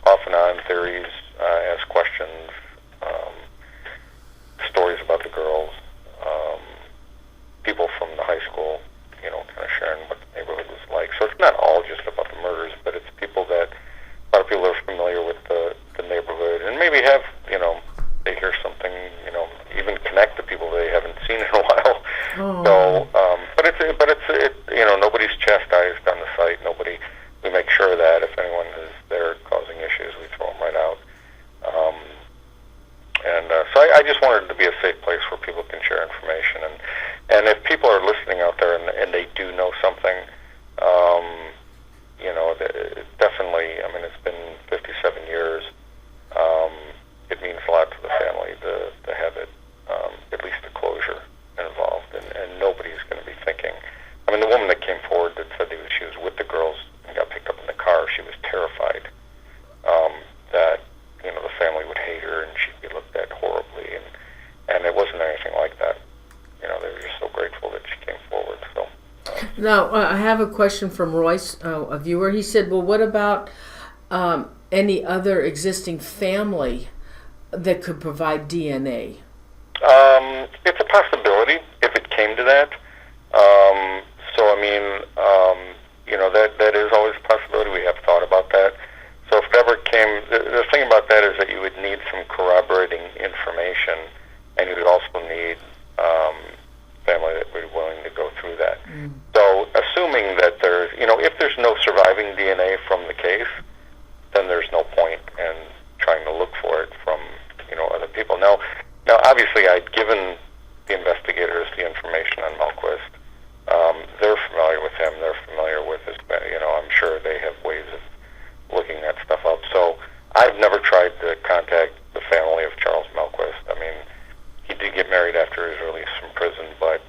off and on, theories, ask questions, stories about the girls, people from the high school, kind of sharing what the neighborhood was like. So it's not all just about the murders, but it's people that, a lot of people are familiar with the neighborhood, and maybe have, they hear something, even connect to people they haven't seen in a while. Oh. So, but it's nobody's chastised on the site. We make sure that if anyone is there causing issues, we throw them right out. So I just wanted it to be a safe place where people can share information, and if people are listening out there and they do know something, definitely. I mean, it's been 57 years. It means a lot to the family to have it, at least a closure involved, and nobody's going to be thinking. I mean, the woman that came forward that said she was with the girls and got picked up in the car, she was terrified that the family would hate her and she'd be looked at horribly, and it wasn't anything like that. They were just so grateful that she came forward. So. Now, I have a question from Royce, a viewer. He said, well, what about any other existing family that could provide DNA? It's a possibility if it came to that. So, I mean, that is always a possibility. We have thought about that. So if it ever came, the thing about that is that you would need some corroborating information, and you would also need family that would be willing to go through that. Mm. So assuming that there's, if there's no surviving DNA from the case, then there's no point in trying to look for it from, other people. Now obviously I'd given the investigators the information on Melquist. They're familiar with him. They're familiar with his, I'm sure they have ways of looking that stuff up. So I've never tried to contact the family of Charles Melquist. I mean, he did get married after his release from prison, but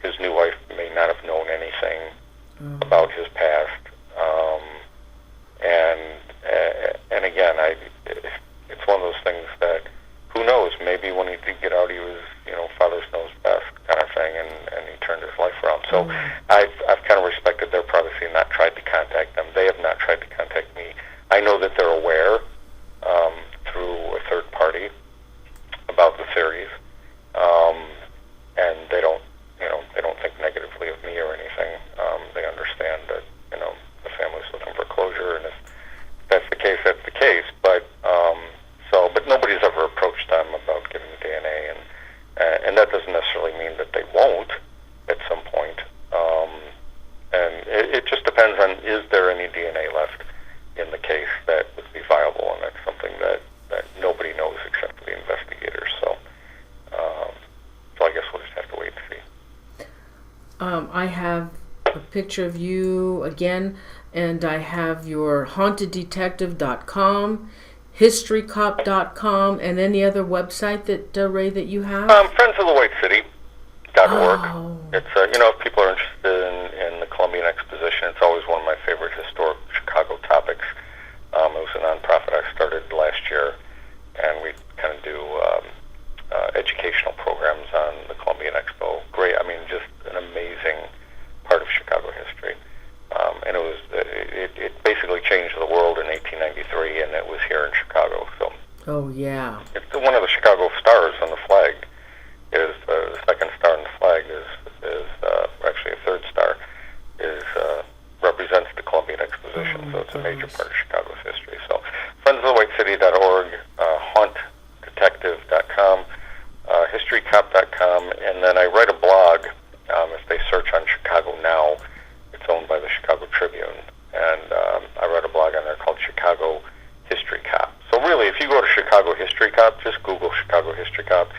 his new wife may not have known anything about his past. And again, it's one of those things that, who knows, maybe when he did get out, he was, father knows best kind of thing, and he turned his life around. So I've kind of respected their privacy and not tried to contact them. They have not tried to contact me. I know that they're aware through a third party about the theories, and they don't think negatively of me or anything. They understand that the family's looking for closure, and if that's the case, that's the case. But but nobody's ever approached them about giving DNA, and that doesn't necessarily mean that they won't at some point. And it just depends on, is there any DNA left in the case that would be viable, and that's something that nobody knows except for the investigators. So, so I guess we'll just have to wait and see. I have a picture of you again, and I have your hauntedDetective.com, historycop.com, and any other website that Ray, that you have? Friendsofthewhitecity.org. Oh. It's if people are interested in the Columbian Exposition, it's always one of my favorite historic Chicago topics. It was a nonprofit I started last year, and we kind of do educational programs on the Columbian Expo. Great, I mean, just an amazing part of Chicago history. And it basically changed the world in 1893, and it was here in Chicago. So. Oh yeah. It's one of the Chicago stars on the flag. Is the second star on the flag is actually a third star represents the Columbian Exposition. Oh, so it's a major part of Chicago's history. So friendsofthewhitecity.org, hauntdetective.com, historycop.com, and then I write a blog. If they search on Chicago Now, it's owned by the Chicago Tribune, and I write a blog on there called Chicago History Cop. So really, if you go to Chicago History Cop, just Google Chicago History Cop.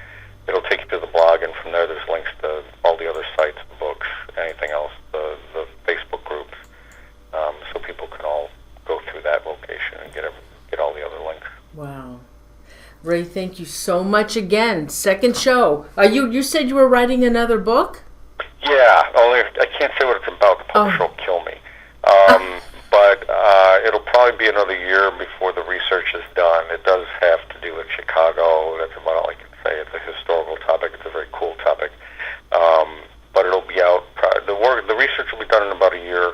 It'll take you to the blog, and from there there's links to all the other sites, the books, anything else, the Facebook groups, so people can all go through that location and get all the other links. Wow. Ray, thank you so much again. Second show. You said you were writing another book? Yeah, only I can't say what it's about. The publisher will kill me. But it'll probably be another year before the research is done. It does have to do with Chicago. That's about all I can say. It's a historical topic. It's a very cool topic. But it'll be out. The research will be done in about a year.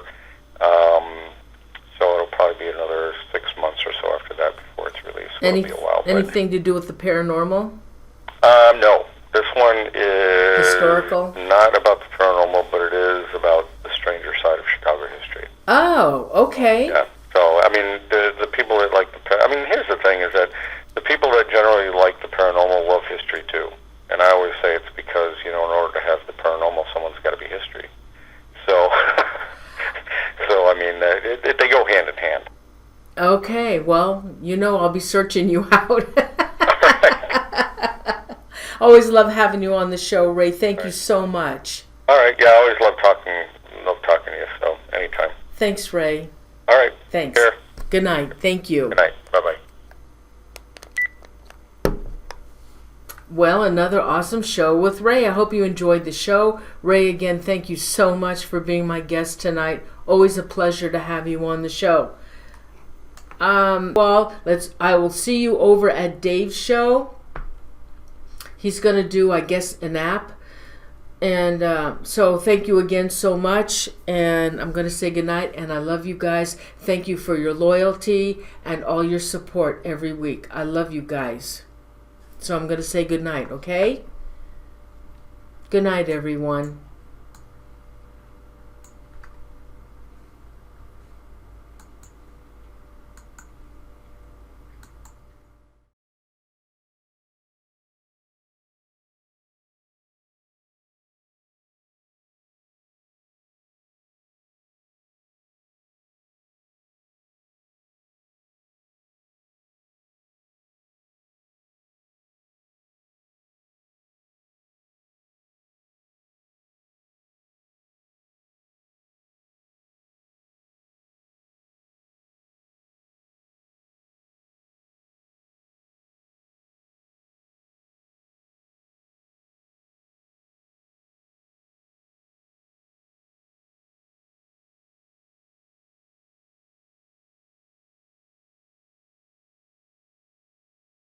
So it'll probably be another 6 months or so after that before it's released. So it'll be a while. Anything to do with the paranormal? No. This one is historical. Not about the paranormal, but it is about the stranger side of Chicago history. Oh, okay. Yeah. So, I mean, the people that like here's the thing, is that the people that generally like the paranormal love history too. And I always say it's because, in order to have the paranormal, someone's got to be history. So, I mean, they go hand in hand. Okay, well, I'll be searching you out. Always love having you on the show, Ray. Thank you so much. All right. Yeah, I always love talking to you. So anytime. Thanks, Ray. All right. Thanks. Care. Good night. Thank you. Good night. Bye-bye. Well, another awesome show with Ray. I hope you enjoyed the show. Ray, again, thank you so much for being my guest tonight. Always a pleasure to have you on the show. I will see you over at Dave's show. He's going to do, I guess, an app. And so thank you again so much. And I'm going to say goodnight. And I love you guys. Thank you for your loyalty and all your support every week. I love you guys. So I'm going to say goodnight, okay? Good night, everyone.